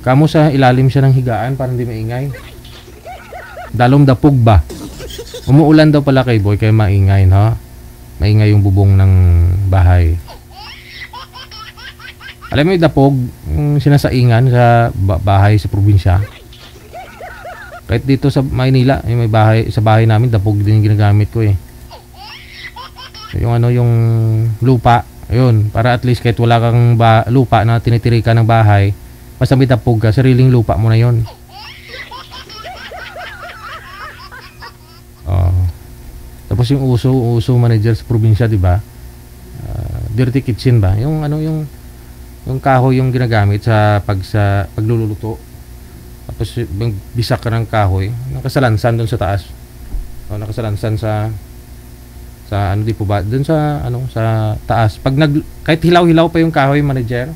B: Kamo sa ilalim siya ng higaan para hindi maingay. Dalom dapog ba? Umuulan daw pala kay boy kaya maingay, no? Maingay yung bubong ng bahay. Alam mo yung dapog, yung sinasaingan sa bahay sa probinsya. Kahit dito sa Maynila, yung may bahay, sa bahay namin dapog din yung ginagamit ko eh. Yung yung lupa, ayun, para at least kahit wala kang lupa na tinitirikan ng bahay, basta may dapog ka, sariling lupa mo na yun. Tapos yung uso manager sa probinsya, di ba? Dirty kitchen ba? Yung yung kahoy yung ginagamit sa pagluluto. Tapos bisak ka ng kahoy, nakasalansan doon sa taas. Nakasalansan sa di po ba doon sa sa taas. Pag kahit hilaw-hilaw pa yung kahoy manager,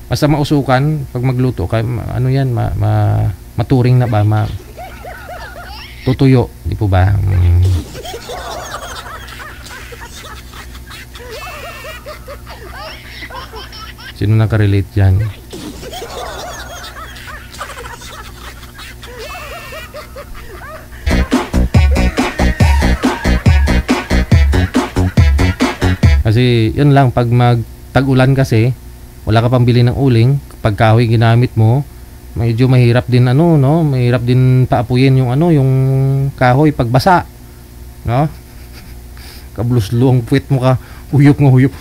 B: basta mausukan pag magluto kay yan maturing na ba tutuyo, di po ba? Sino nakarelate dyan? Kasi yun lang, pag tag-ulan kasi, wala ka pang bili ng uling, pag kahoy ginamit mo, medyo mahirap din mahirap din paapuyin yung yung kahoy pag basa. No? Kabluslo ang puwet mo ka, huyop nga huyop.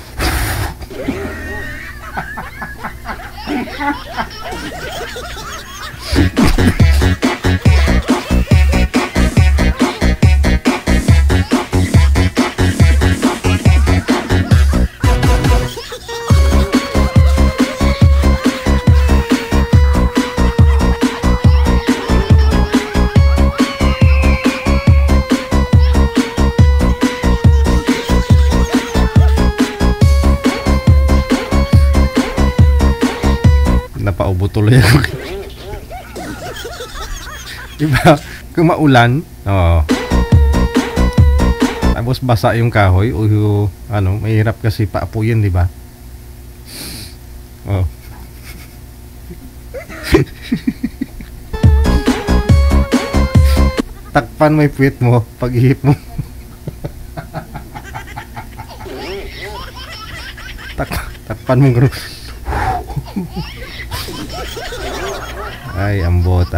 B: Napaubo tuloy ako. Diba? Kung maulan, tapos basa yung kahoy, mahirap kasi paapuyin, diba? Oh. Takpan mo yung puwet mo, pag-ihip mo. Takpan mo gano'n. Ay, ang bota.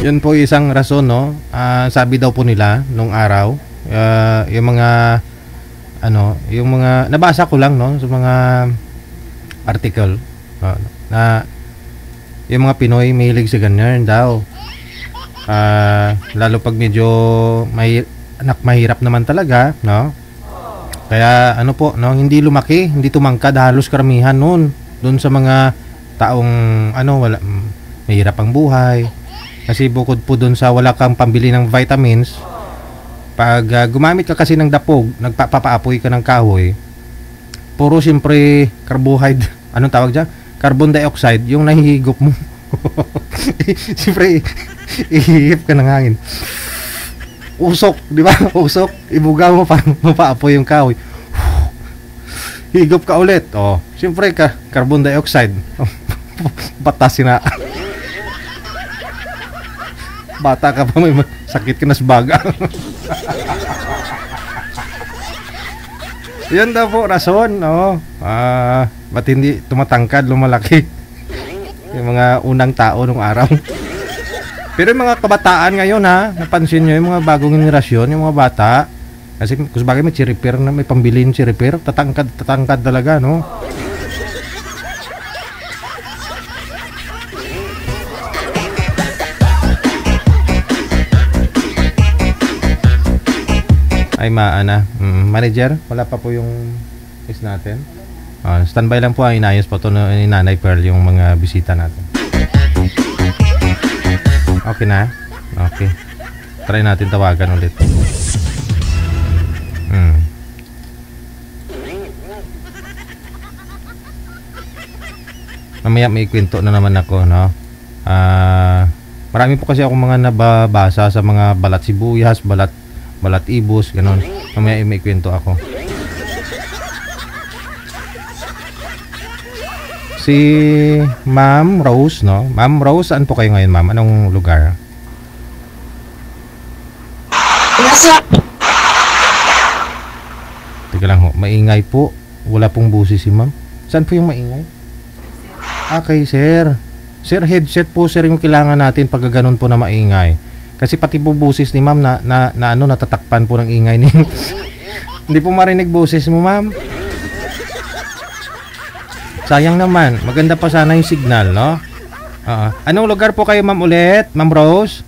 B: Yun po isang rason, no? Sabi daw po nila nung araw, yung mga nabasa ko lang, no, sa mga article, na yung mga Pinoy mahilig sa ganyan daw. Lalo pag medyo mahirap naman talaga, no? Kaya hindi lumaki, hindi tumangkad halos karamihan noon doon sa mga taong mahirap ang buhay. Kasi bukod po doon sa wala kang pambili ng vitamins, pag gumamit ka kasi ng dapog, nagpapaapoy ka ng kahoy, puro siyempre carbohydrate, anong tawag dyan? Carbon dioxide, yung nahihigop mo. Siyempre, ihihip ka ng hangin. Usok, di ba? Usok, ibuga mo para mapaapoy yung kahoy. Higop ka ulit. Siyempre carbon dioxide. Batasin na. Bata ka pa, may sakit ka na sa baga. Yan daw po rason, ba't hindi tumatangkad, lumalaki yung mga unang tao nung araw. Pero yung mga kabataan ngayon, napansin nyo yung mga bagong henerasyon, yung mga bata, kasi kung bagay may chiriper na, may pambilin chiriper, tatangkad talaga, no? Ay, manager, wala pa po yung is natin. Standby lang po, inayos po ito ni Nanay Pearl yung mga bisita natin. Okay na? Okay. Try natin tawagan ulit. Mamaya may kwento na naman ako, no? Marami po kasi akong mga nababasa sa mga balat sibuyas, balat ibus, ganun. Mamaya may kwento ako. Si Ma'am Rose, no? Ma'am Rose, saan po kayo ngayon, ma'am? Anong lugar? Teka lang ho, maingay po. Wala pong busis si ma'am. Saan po yung maingay? Okay, sir. Sir, headset po, sir, yung kailangan natin pag ganun po na maingay. Kasi pati po busis ni ma'am natatakpan po ng ingay ni. Hindi po marinig busis mo, ma'am. Sayang naman. Maganda pa sana yung signal, no? Anong lugar po kayo, ma'am, ulit? Ma'am Rose?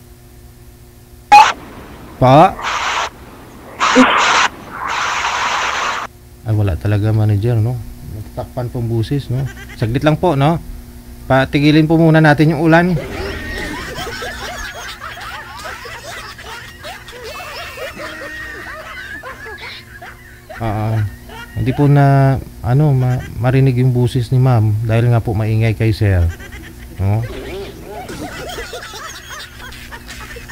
B: Pa? Ay, wala talaga, manager, no? Natatakpan pong busis, no? Saglit lang po, no? Patigilin po muna natin yung ulan. Hindi po na marinig yung busis ni ma'am dahil nga po maingay kay sir, no?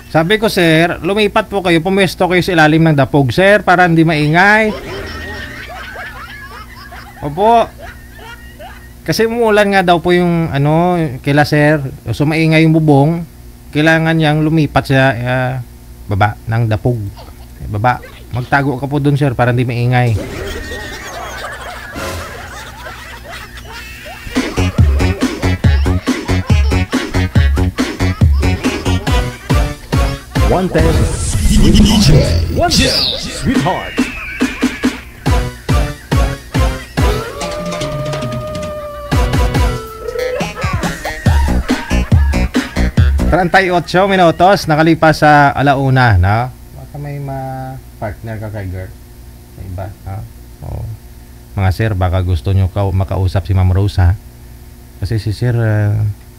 B: Sabi ko, sir, lumipat po kayo, pumwesto kayo sa ilalim ng dapog, sir, para hindi maingay. Opo. Kasi umuulan nga daw po yung kila sir. So maingay yung bubong. Kailangan niyang lumipat sa baba ng dapog. Baba. Magtago ka po dun, sir, para hindi maingay.
A: Wanted Sweetheart. Wanted Sweetheart.
B: Trentay-8 minutos nakalipas sa alauna, no? Baka may partner ka kay girl. May iba, no? O, mga sir, baka gusto nyo makausap si Ma'am Rose, ha? Kasi si sir,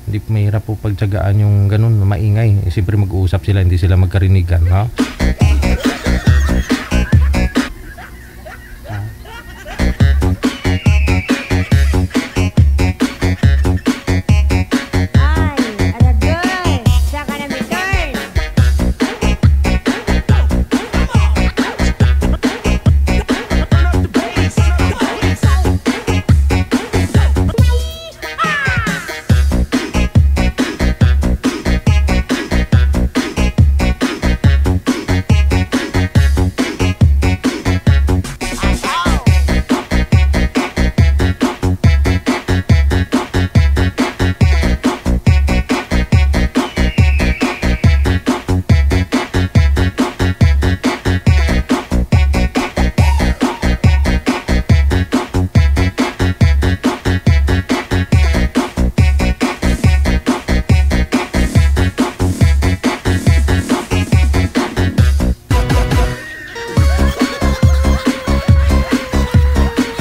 B: hindi mahirap po pagtsagaan yung ganun, maingay. Siyempre mag-uusap sila, hindi sila magkarinigan, no?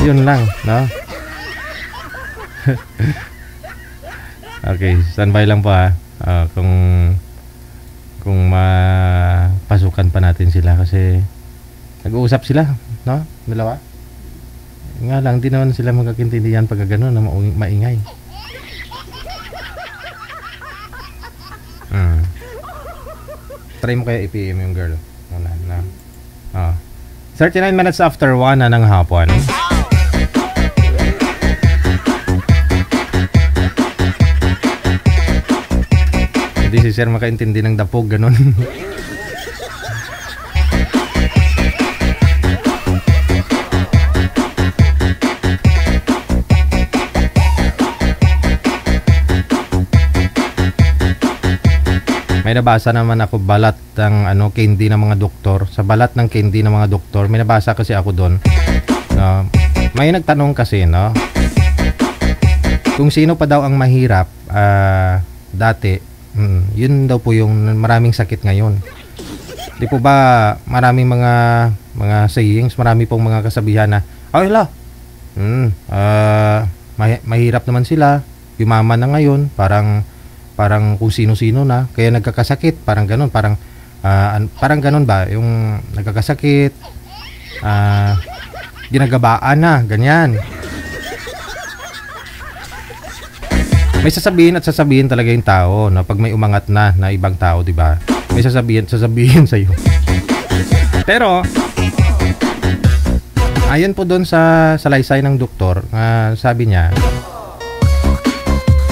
B: Yun lang, no? Okay, standby lang po, ha. Kung mapasukan pa natin sila kasi nag-uusap sila, no? Dalawa. Nga lang, di naman sila magkakintindihan pag gano'n na maingay. Try mo kaya i-PM yung girl. Wala na. 39 minutes after 1 na ng hapon. Hindi si sir makaintindi ng dapog, ganun. May nabasa naman ako balat ng candy ng mga doktor. Sa balat ng candy ng mga doktor, may nabasa kasi ako doon. May nagtanong kasi, no? Kung sino pa daw ang mahirap dati. Yun daw po yung maraming sakit ngayon. Di po ba maraming mga sayings, marami pong mga kasabihan na mahirap naman sila, yumaman na ngayon, parang kung sino-sino na, kaya nagkakasakit, parang ganun, parang ganun ba, yung nagkakasakit, ginagabaan na, ganyan. May sasabihin talaga yung tao, no? Pag may umangat na ibang tao, di ba? May sasabihin sa iyo. Pero ayon po doon sa salaysay ng doktor, sabi niya,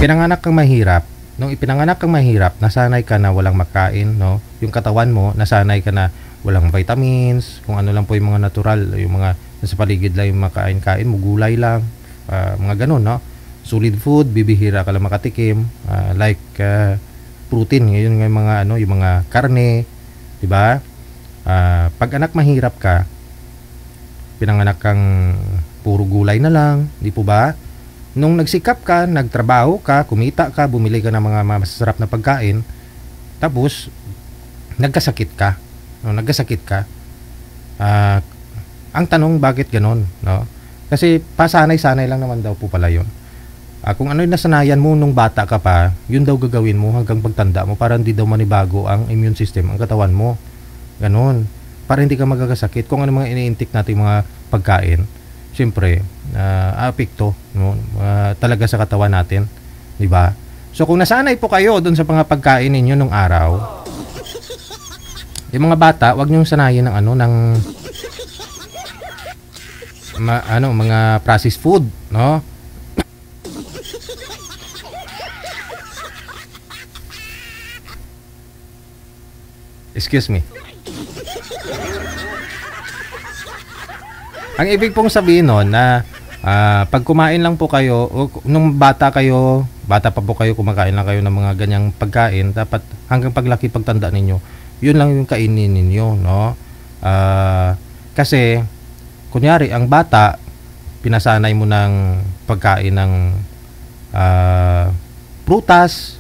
B: pinanganak kang mahirap. Nung ipinanganak kang mahirap, nasanay ka na walang makain, no? Yung katawan mo, nasanay ka na walang vitamins, kung ano lang po yung mga natural, yung mga nasa paligid lang yung makain-kain mo, gulay lang, mga ganun, no? Solid food, bibihira ka lang makatikim, like protein, ngayon yung mga yung mga karne, 'di ba? Pag anak mahirap ka, pinanganak kang puro gulay na lang, di po ba? Nung nagsikap ka, nagtrabaho ka, kumita ka, bumili ka ng mga masasarap na pagkain, tapos nagkasakit ka. No, nagkasakit ka. Ang tanong, bakit ganon, no? Kasi pasanay-sanay lang naman daw po pala 'yon. Kung ano yung nasanayan mo nung bata ka pa, yun daw gagawin mo hanggang pagtanda mo para hindi daw manibago ang immune system, ang katawan mo. Ganon. Para hindi ka magkakasakit. Kung ano mga ini-intake natin mga pagkain, siyempre, apekto, no? Talaga sa katawan natin. Diba? So kung nasanay po kayo dun sa mga pagkain ninyo nung araw, Yung mga bata, wag niyong sanayin ng mga processed food, no? Excuse me. Ang ibig pong sabihin nun na pag kumain lang po kayo, o nung bata pa po kayo, kumakain lang kayo ng mga ganyang pagkain, dapat hanggang paglaki, pagtanda ninyo, yun lang yung kainin ninyo, no? Kasi, kunyari, ang bata, pinasanay mo ng pagkain ng prutas,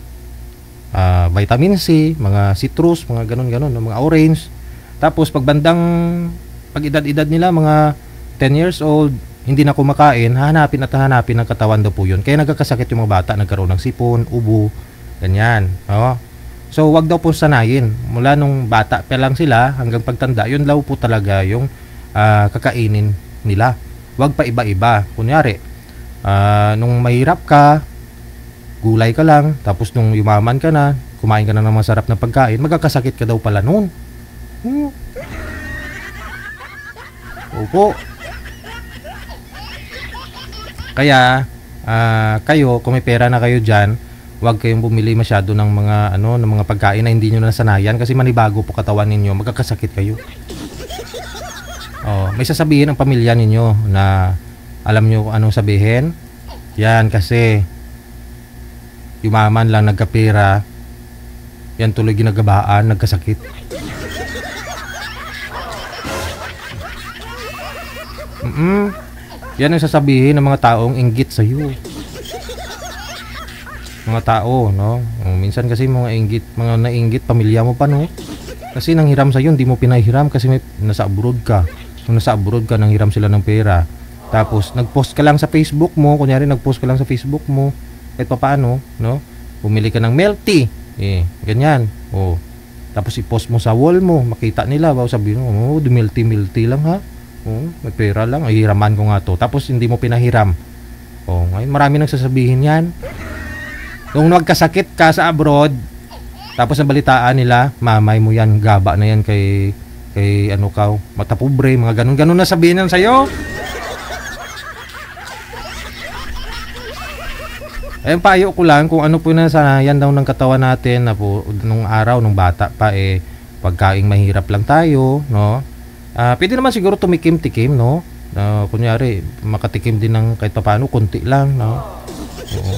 B: vitamin C, mga citrus, mga ganun-ganun, mga orange. Tapos pag edad-edad nila, mga 10 years old, hindi na kumakain, hanapin ng katawan daw po yun. Kaya nagkakasakit yung mga bata, nagkaroon ng sipon, ubo, ganyan. No? So wag daw po sanayin. Mula nung bata pa lang sila, hanggang pagtanda, yun daw po talaga yung kakainin nila. Wag pa iba-iba. Kunyari, nung mahirap ka, gulay ka lang, tapos nung yumaman ka na, kumain ka na ng masarap na pagkain, magkakasakit ka daw pala noon. Opo. Kaya, kayo, kung may pera na kayo dyan, huwag kayong bumili masyado ng mga pagkain na hindi nyo nasanayan kasi manibago po katawan ninyo, magkakasakit kayo. May sasabihin ang pamilya ninyo na alam nyo kung anong sabihin. Yan kasi yumaman lang, nagkapera, yan tuloy ginagabaan, nagkasakit. Yan ang sasabihin ng mga taong inggit sa iyo. Mga tao, no? Minsan kasi mga nainggit, pamilya mo pa, no? Kasi nanghiram sa iyo, hindi mo pinahiram kasi nasa abroad ka. Nung nasa abroad ka, nanghiram sila ng pera. Tapos, nag-post ka lang sa Facebook mo, kunyari nag-post ka lang sa Facebook mo, kahit pa paano, no? Bumili ka ng milk tea, ganyan. Tapos i-post mo sa wall mo, makita nila, sabihin mo, milk tea lang ha. May pera lang, hiraman ko nga to. Tapos hindi mo pinahiram. Ngayon marami nang sasabihin yan. Kung nagkasakit ka sa abroad, tapos nabalitaan nila, mamay mo yan, gaba na yan kay mata pobre, mga ganun-ganun na sabihin yan sa'yo. Ayun, payo ko lang kung ano po na sanayan daw ng katawan natin na po nung araw, nung bata pa, pagkaing mahirap lang tayo, no? Pwede naman siguro tumikim-tikim, no? Kunyari, makatikim din ng kahit paano, kunti lang, no?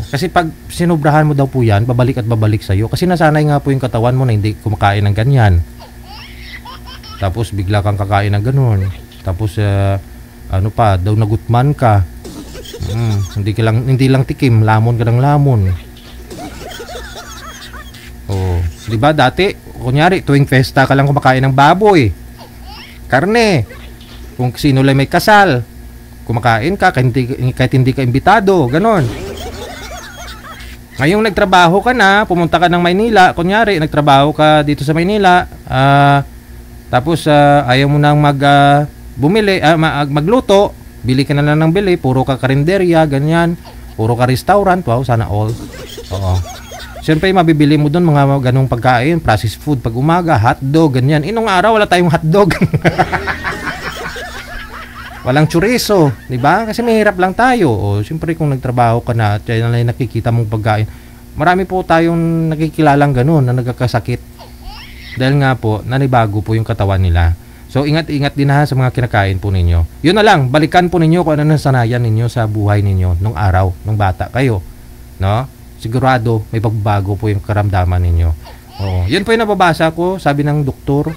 B: Kasi pag sinubrahan mo daw po yan, babalik at babalik sa'yo. Kasi nasanay nga po yung katawan mo na hindi kumakain ng ganyan. Tapos bigla kang kakain ng ganun. Tapos, daw nagutman ka. Hindi lang tikim, lamon ka ng lamon. Di ba dati, kunyari, tuwing festa ka lang kumakain ng baboy, karne. Kung sino lang may kasal, kumakain ka kahit hindi ka imbitado, ganon. Ngayong nagtrabaho ka na, pumunta ka ng Maynila, kunyari, nagtrabaho ka dito sa Maynila, tapos ayaw mo nang magluto, bili ka na lang ng bili, puro ka karinderya, ganyan, puro ka restaurant, wow, sana all. Siyempre, mabibili mo doon mga ganong pagkain, processed food, pag umaga, hotdog, ganyan. Inong araw, wala tayong hotdog. Walang chorizo, di ba? Kasi mahirap lang tayo. Siyempre, kung nagtrabaho ka na at yan lang nakikita mong pagkain, marami po tayong nakikilalang ganon na nagkakasakit. Dahil nga po, nanibago po yung katawan nila. So, ingat-ingat din ha sa mga kinakain po ninyo. Yun na lang, balikan po ninyo kung ano nasanayan ninyo sa buhay ninyo nung araw, nung bata kayo. No? Sigurado, may pagbabago po yung karamdaman ninyo. Yun po yung nababasa ko, sabi ng doktor.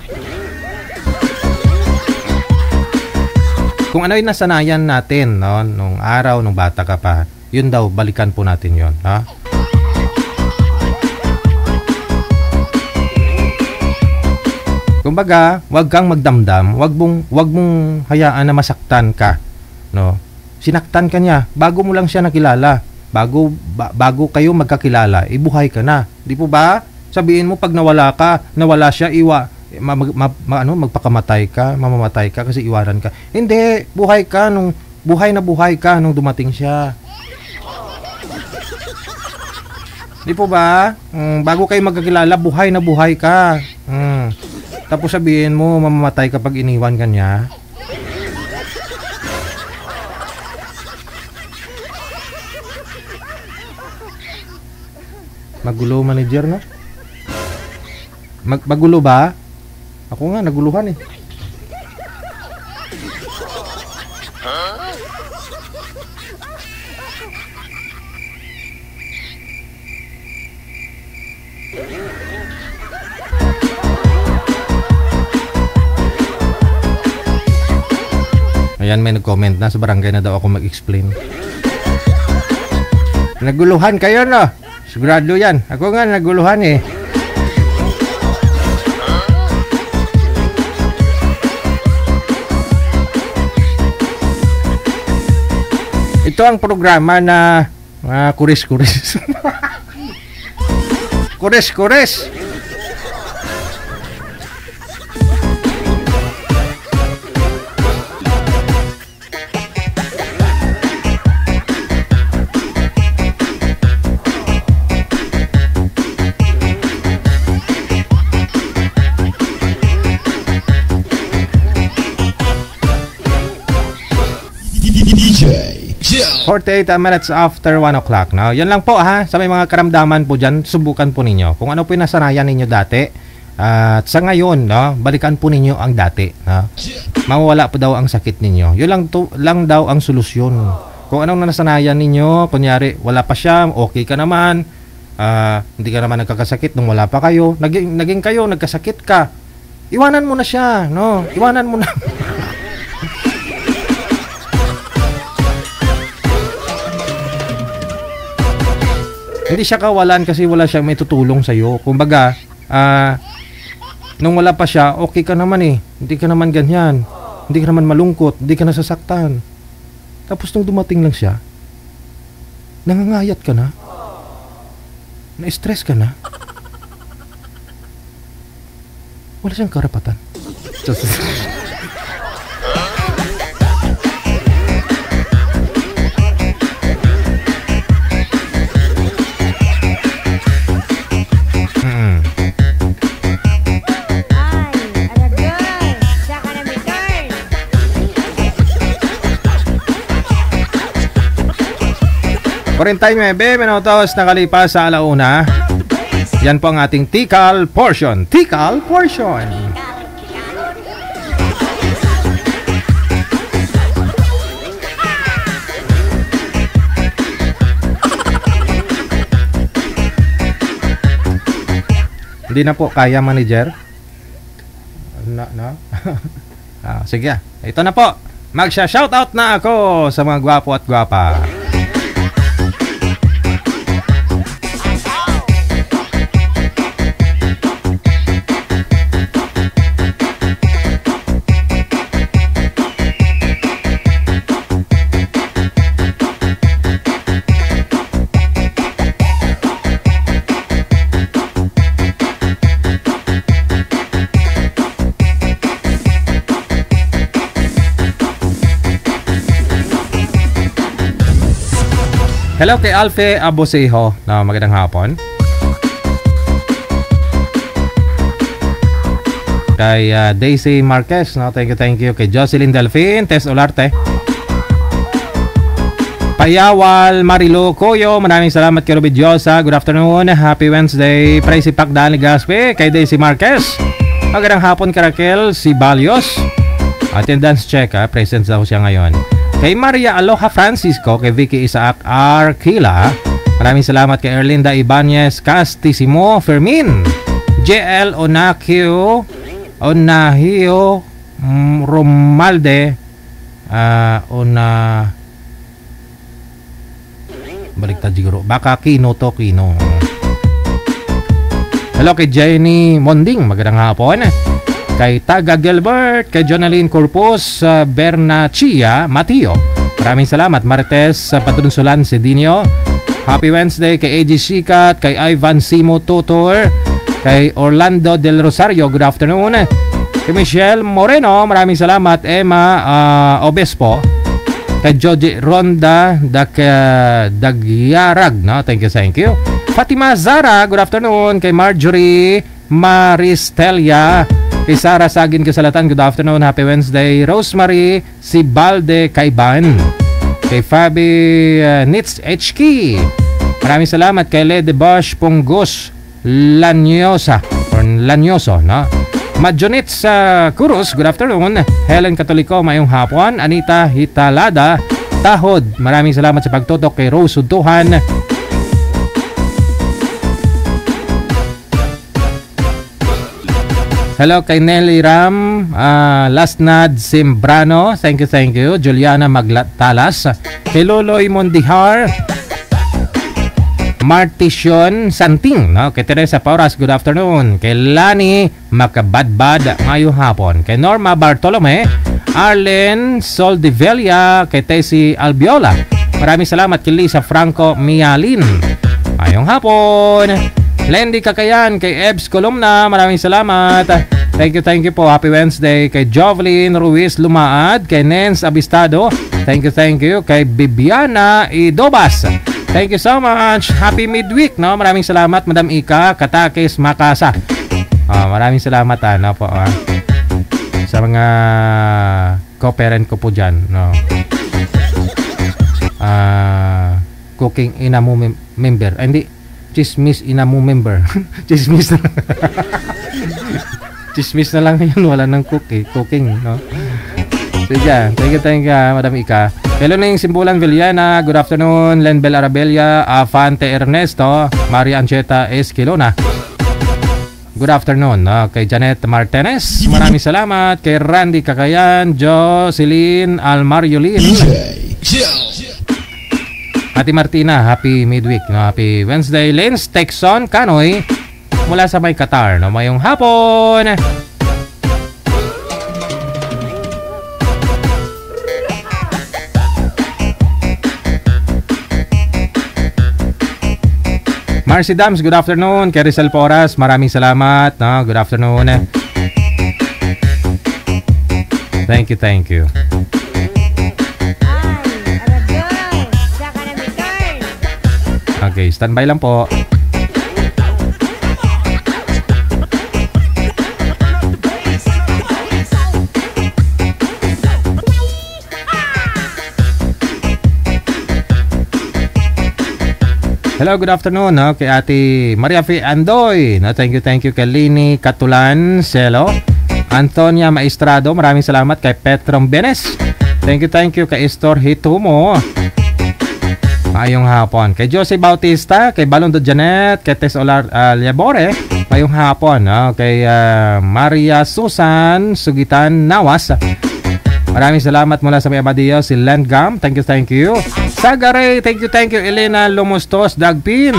B: Kung ano yung nasanayan natin, no, nung araw, nung bata ka pa, yun daw, balikan po natin yun. Ha? Kumbaga, wag kang magdamdam, wag mong hayaan na masaktan ka, no? Sinaktan ka niya bago mo lang siya nakilala. Bago kayo magkakilala, ibuhay ka na. Di po ba? Sabihin mo pag nawala siya, magpakamatay ka, mamamatay ka kasi iwanan ka. Hindi, buhay na buhay ka nung dumating siya. Di po ba? Bago kayo magkakilala, buhay na buhay ka. Tapos sabihin mo, mamamatay kapag iniwan ka niya. Magulo manager, no? Magulo ba? Ako nga, naguluhan eh. Ayan, may nag-comment na sa barangay na daw ako mag-explain. Naguluhan kayo, no? Sigurado yan. Ako nga naguluhan eh. Ito ang programa na kuris-kuris. Kuris-kuris.
D: DJ
B: 48 minutes after 1 o'clock. No? Yan lang po ha. Sa may mga karamdaman po dyan, subukan po ninyo. Kung ano po yung nasanayan ninyo dati. At sa ngayon, no, balikan po ninyo ang dati. No? Mawawala po daw ang sakit ninyo. Yun lang daw ang solusyon. Kung anong nasanayan ninyo, kunyari, wala pa siya, okay ka naman. Hindi ka naman nagkakasakit nung wala pa kayo. Naging kayo, nagkasakit ka. Iwanan mo na siya. No? Iwanan mo na. Hindi siya kawalan kasi wala siyang may tutulong sa'yo. Kumbaga, nung wala pa siya, okay ka naman eh. Hindi ka naman ganyan. Hindi ka naman malungkot. Hindi ka nasasaktan. Tapos nung dumating lang siya, nangangayat ka na. Na-stress ka na. Wala siyang karapatan. Tayo 9 minutos nakalipas sa alauna. Yan po ang ating Tikal portion. Tikal portion. Hindi na po kaya, manager. No? Sige, ito na po. Magsha-shoutout na ako sa mga gwapo at gwapa. Hello kay Alfe Abosejo. No, magandang hapon. Kay Daisy Marquez. No, thank you. Kay Jocelyn Delfin, Tess Olarte. Payawal Marilo Coyo. Maraming salamat kay Ruby Diosa. Good afternoon. Happy Wednesday. Pray si Pacdan Ligaspe. Kay Daisy Marquez. Magandang hapon kay Raquel Sibalios. Attendance check. Present daw siya ngayon. Kay Maria Aloha Francisco, kay Vicky Isaac Arquila, maraming salamat kay Erlinda Ibanez Castisimo Fermin, JL Onahio Romalde, baliktad siguro, baka Kino to Kino. Hello kay Jenny Monding, magandang hapon. Kay Taga Gilbert, kay Jonaline Corpus, Bernachia Matio. Maraming salamat. Marites Padronsolan Cedinio. Happy Wednesday kay AG Sikat, kay Ivan Simo Tutor, kay Orlando Del Rosario. Good afternoon. Kay Michelle Moreno, maraming salamat. Emma Obespo. Kay Joji Ronda Dagyarag. No? Thank you. Fatima Zara, good afternoon. Kay Marjorie Maristelia. Kay Sara Sagin Kasalatan, good afternoon, happy Wednesday. Rosemary Sibalde Kaiban. Kay Fabi Nitz HK. Maraming salamat kay Lede Bosch Punggos Lanyosa or Lanyoso, no? Madjonitz Kurus, good afternoon. Helen Katoliko, mayong hapon. Anita Hitalada Tahod, maraming salamat sa pagtutok. Kay Rose Utuhan. Hello kay Nelly Ram, Lasnad Simbrano, thank you. Juliana Maglatalas, kay Loloy Mondihar, Martition Santing, no? Kay Teresa Pauras, good afternoon. Kay Lani Makabadbad, ngayong hapon. Kay Norma Bartolome, Arlen Soldevilla, kay Tessie Albiola, maraming salamat. Kay Lisa Franco Mialin, ngayong hapon. Lendy Kakayan, kay Ebs Columna, maraming salamat. Thank you po. Happy Wednesday. Kay Jovelyn Ruiz Lumaad, kay Nens Abistado, thank you. Kay Bibiana Idobas, thank you so much. Happy midweek, no? Maraming salamat, Madam Ika Katakis Makasa. Maraming salamat po sa mga co-parent ko po dyan, no? Cooking Inamu member. Hindi. Chismis Inamu member. Chismis na Chismis na lang yun. Wala nang cooking, no? So dyan, thank you, Madam Ika. Hello na yung Simbulan Villana, good afternoon. Lenbel Arabella, Afante Ernesto, Maria Ancheta Esquilona, good afternoon. Kay Janet Martinez, maraming salamat. Kay Randy Kakayan, Jocelyn Almariolin, Ate Martina, happy midweek, no? Happy Wednesday. Lens Texon Kanoy mula sa may Qatar, no? Mayong hapon. Marcy Dams, good afternoon. Kay Rizal Poras, maraming salamat, no? Good afternoon. Thank you. Okay, standby lang po. Hello, good afternoon, no? Kay Ate Maria F. Andoy, no? Thank you. Kay Lini Katulan Celo, Antonia Maestrado, maraming salamat. Kay Petrom Benes, thank you. Kay Estor Hitumo, mayong hapon. Kay Jose Bautista, kay Balondo Janet, kay Tess Olar Liabore, mayong hapon, no? Kay Maria Susan Sugitan Nawas, maraming salamat mula sa may Amadeo. Si Landgam, thank you. Sagaray, thank you. Elena Lumustos Dagpin,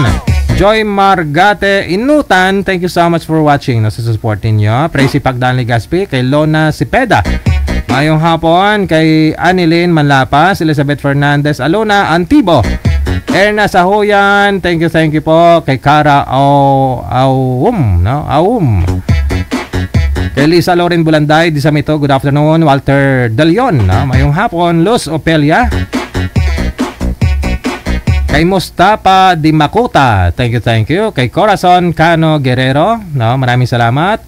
B: Joy Margate Inutan, thank you so much for watching, no? Sa support ninyo. Tracy Pagdanli Gaspi, kay Lona Sipeda, mayong hapon. Kay Anilin Manlapas, Elizabeth Fernandez Alona Antibo, Erna Sahuyan, thank you po. Kay Cara Aum, no? Kay Lisa Loren Bulanday Disamito, good afternoon. Walter Dalion, no? Mayong hapon. Luz Opelia, kay Mustafa Di Makuta, thank you. Kay Corazon Cano Guerrero, no? Maraming salamat.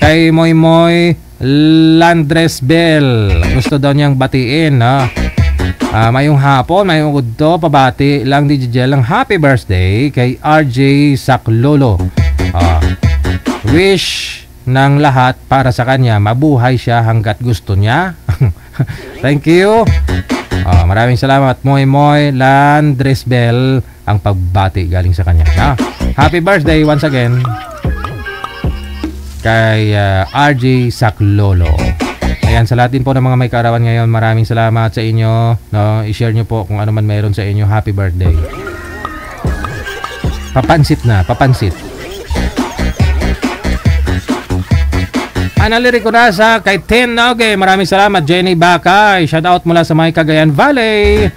B: Kay Moy Landres Bell, gusto daw niyang batiin, no? Mayong hapon, mayong udto, pabati lang di lang happy birthday kay RJ Saklolo. Wish ng lahat para sa kanya, mabuhay siya hanggat gusto niya. Thank you. Maraming salamat, Moy Landres Bell, ang pagbati galing sa kanya, no? Happy birthday once again kay RJ Saklolo. Ayan, sa lahat din po ng mga may kaarawan ngayon, maraming salamat sa inyo, no? I-share nyo po kung ano man mayroon sa inyo. Happy birthday. Papansit. Analiri ko na sa kay Tin Noge, maraming salamat. Jenny Bakay, shout out mula sa may Cagayan Valley.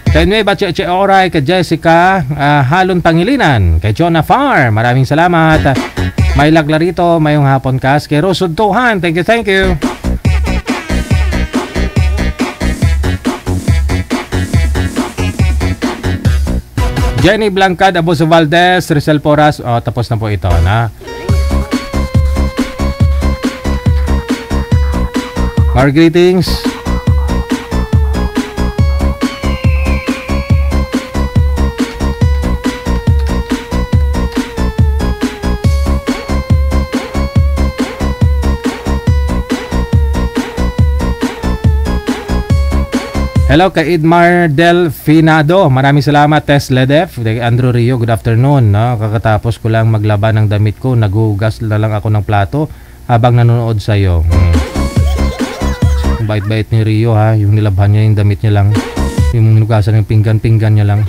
B: Kay Nueva Cheche Oray, kay Jessica Halon Pangilinan, kay Jonah Farr, maraming salamat. May Laglarito, mayong hapon kas. Kay Rosod Tuhan, thank you. Jenny Blancad, Abuso Valdez, Rizal Poras, tapos na po ito, na. Our greetings. Hello kay Idmar Delfinado. Maraming salamat, Tess Ledef. Kay Andrew Rio, good afternoon. No? Kakatapos ko lang maglaba ng damit ko. Nagugas na lang ako ng plato habang nanonood sa'yo. Bait-bait ni Rio ha. Yung nilabhan niya yung damit niya lang. Yung hinugasan ng pinggan-pinggan niya lang.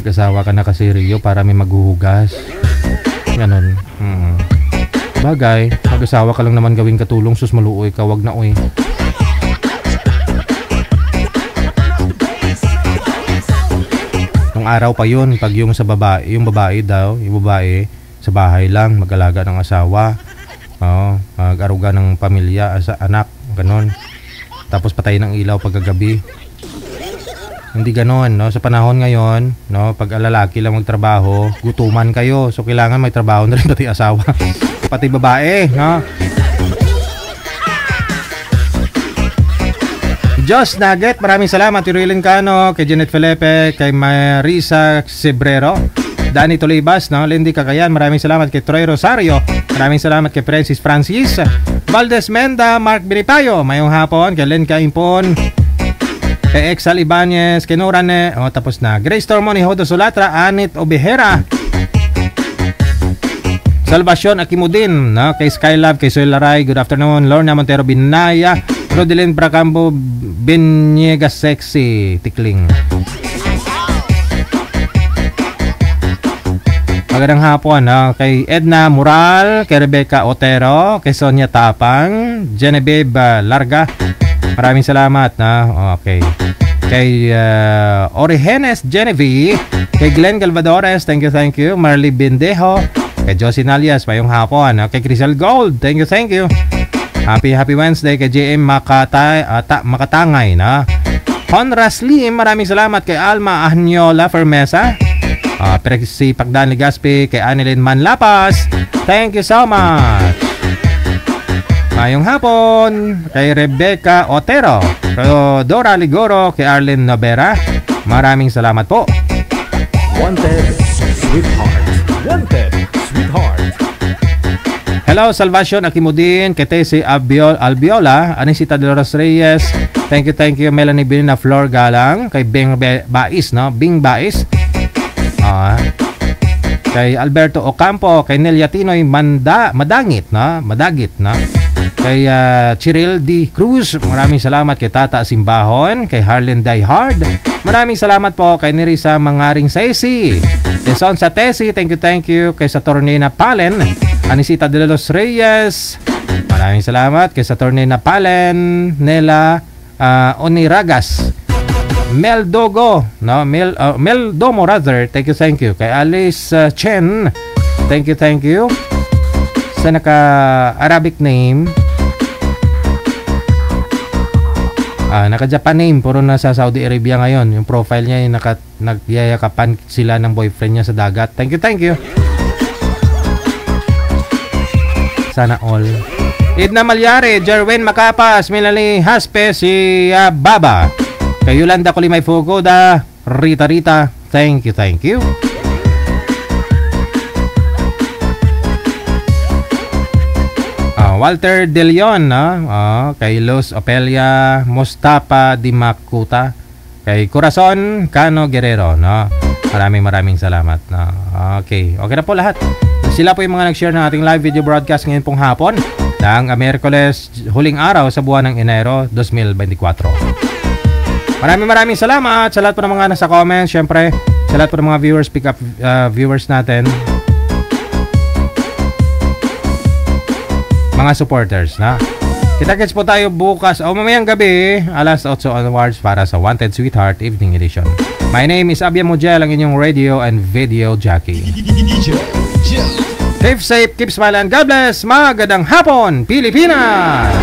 B: Mag-asawa ka na kasi, Rio, para may maghuhugas. Ganon. Bagay, mag-asawa ka lang naman gawing katulong, sus maluoy ka, wag na oy. Nung araw pa yun, pag yung sa babae, yung babae sa bahay lang, mag-alaga ng asawa, mag-aruga ng pamilya, anak, ganon. Tapos patay ng ilaw pagkagabi. Hindi ganon, no? Sa panahon ngayon, no, pag lalaki lang magtrabaho, gutuman kayo. So kailangan may trabaho na rin pati asawa. Pati babae, no? Josh Nugget, maraming salamat. Iruilin Cano, kay Janet Felipe, kay Marisa Sebrero, Danny Tolibas, no? Lindy Cagayan, maraming salamat kay Troy Rosario. Maraming salamat kay Francis Valdez Menda, Mark Biripayo, mayong hapon, kay Len Caimpon, kay Exal Ibanez, kay Norane, tapos na. Grace Tormoni, Hodo Solatra, Anit Obihera, Salvacion Akimudin, no? Kay Skylab, kay Soy Laray, good afternoon. Lorna Montero Binaya, Rodelyn Bracambo Beniegas Sexy, Tikling. Magandang hapon, no? Kay Edna Moral, kay Rebecca Otero, kay Sonia Tapang, Genevieve Larga, maraming salamat, no? Okay. Kay Origenes Genevieve, kay Glenn Galvadores, thank you. Marley Bendejo, kay Josie Nalias, mayong hapon, no? Kay Crisel Gold, thank you. Happy Wednesday kay JM Makatangay, na. Honras Lim, maraming salamat kay Alma Ahnyola Fermesa, si Pagdan Ligaspi, kay Annelyn Manlapas, thank you so much. Mayong hapon kay Rebecca Otero, Dora Ligoro, kay Arlen Novera, maraming salamat po.
A: Wanted Sweetheart.
B: Hello, Salvacion Akimudin, kay Tessie Albiola, Anisita Dolores Reyes, thank you. Melanie Binina Flor Galang, kay Bing Bais, no? Bing Bais, kay Alberto Ocampo, kay Nelia Tinoy Madagit, no? Kay Chiril D. Cruz, maraming salamat. Kay Tata Simbahon, kay Harlan Diehard, maraming salamat po. Kay Nerissa Mangaring Saisi, kay Sonsa Tessie, thank you. Kay Saturnina Palen, Anisita de los Reyes, maraming salamat. Kay Saturnina Palen, Nela Oniragas, Mel Dogo, no? Mel Domo rather, thank you. Kay Alice Chen, thank you. Sa naka-Arabic name, naka-Japan name, puro nasa Saudi Arabia ngayon. Yung profile niya, yung nagyayakapan sila ng boyfriend niya sa dagat. Thank you. Sana all. Edna Malyari, Jerwin Macapas, Melanie Haspe, si Baba, kay Yolanda Kulimay Fugoda, Rita, thank you. Walter De Leon, kay Luz Opelia Mustafa Dimakuta, kay Corazon Cano Guerrero, no? Maraming salamat, no? Okay na po lahat. Sila po yung mga nag-share ng ating live video broadcast ngayon pong hapon ng Miyerkules, huling araw sa buwan ng Enero 2024. Maraming salamat sa lahat po ng mga nasa comments, syempre sa lahat po ng mga viewers, pick up viewers natin, mga supporters, na. Kita-kits po tayo bukas o mamayang gabi, alas 8 onwards para sa Wanted Sweetheart Evening Edition. My name is Abia Mujel, ang inyong radio and video jockey. Keep safe, keep smiling, God bless, magandang hapon, Pilipinas!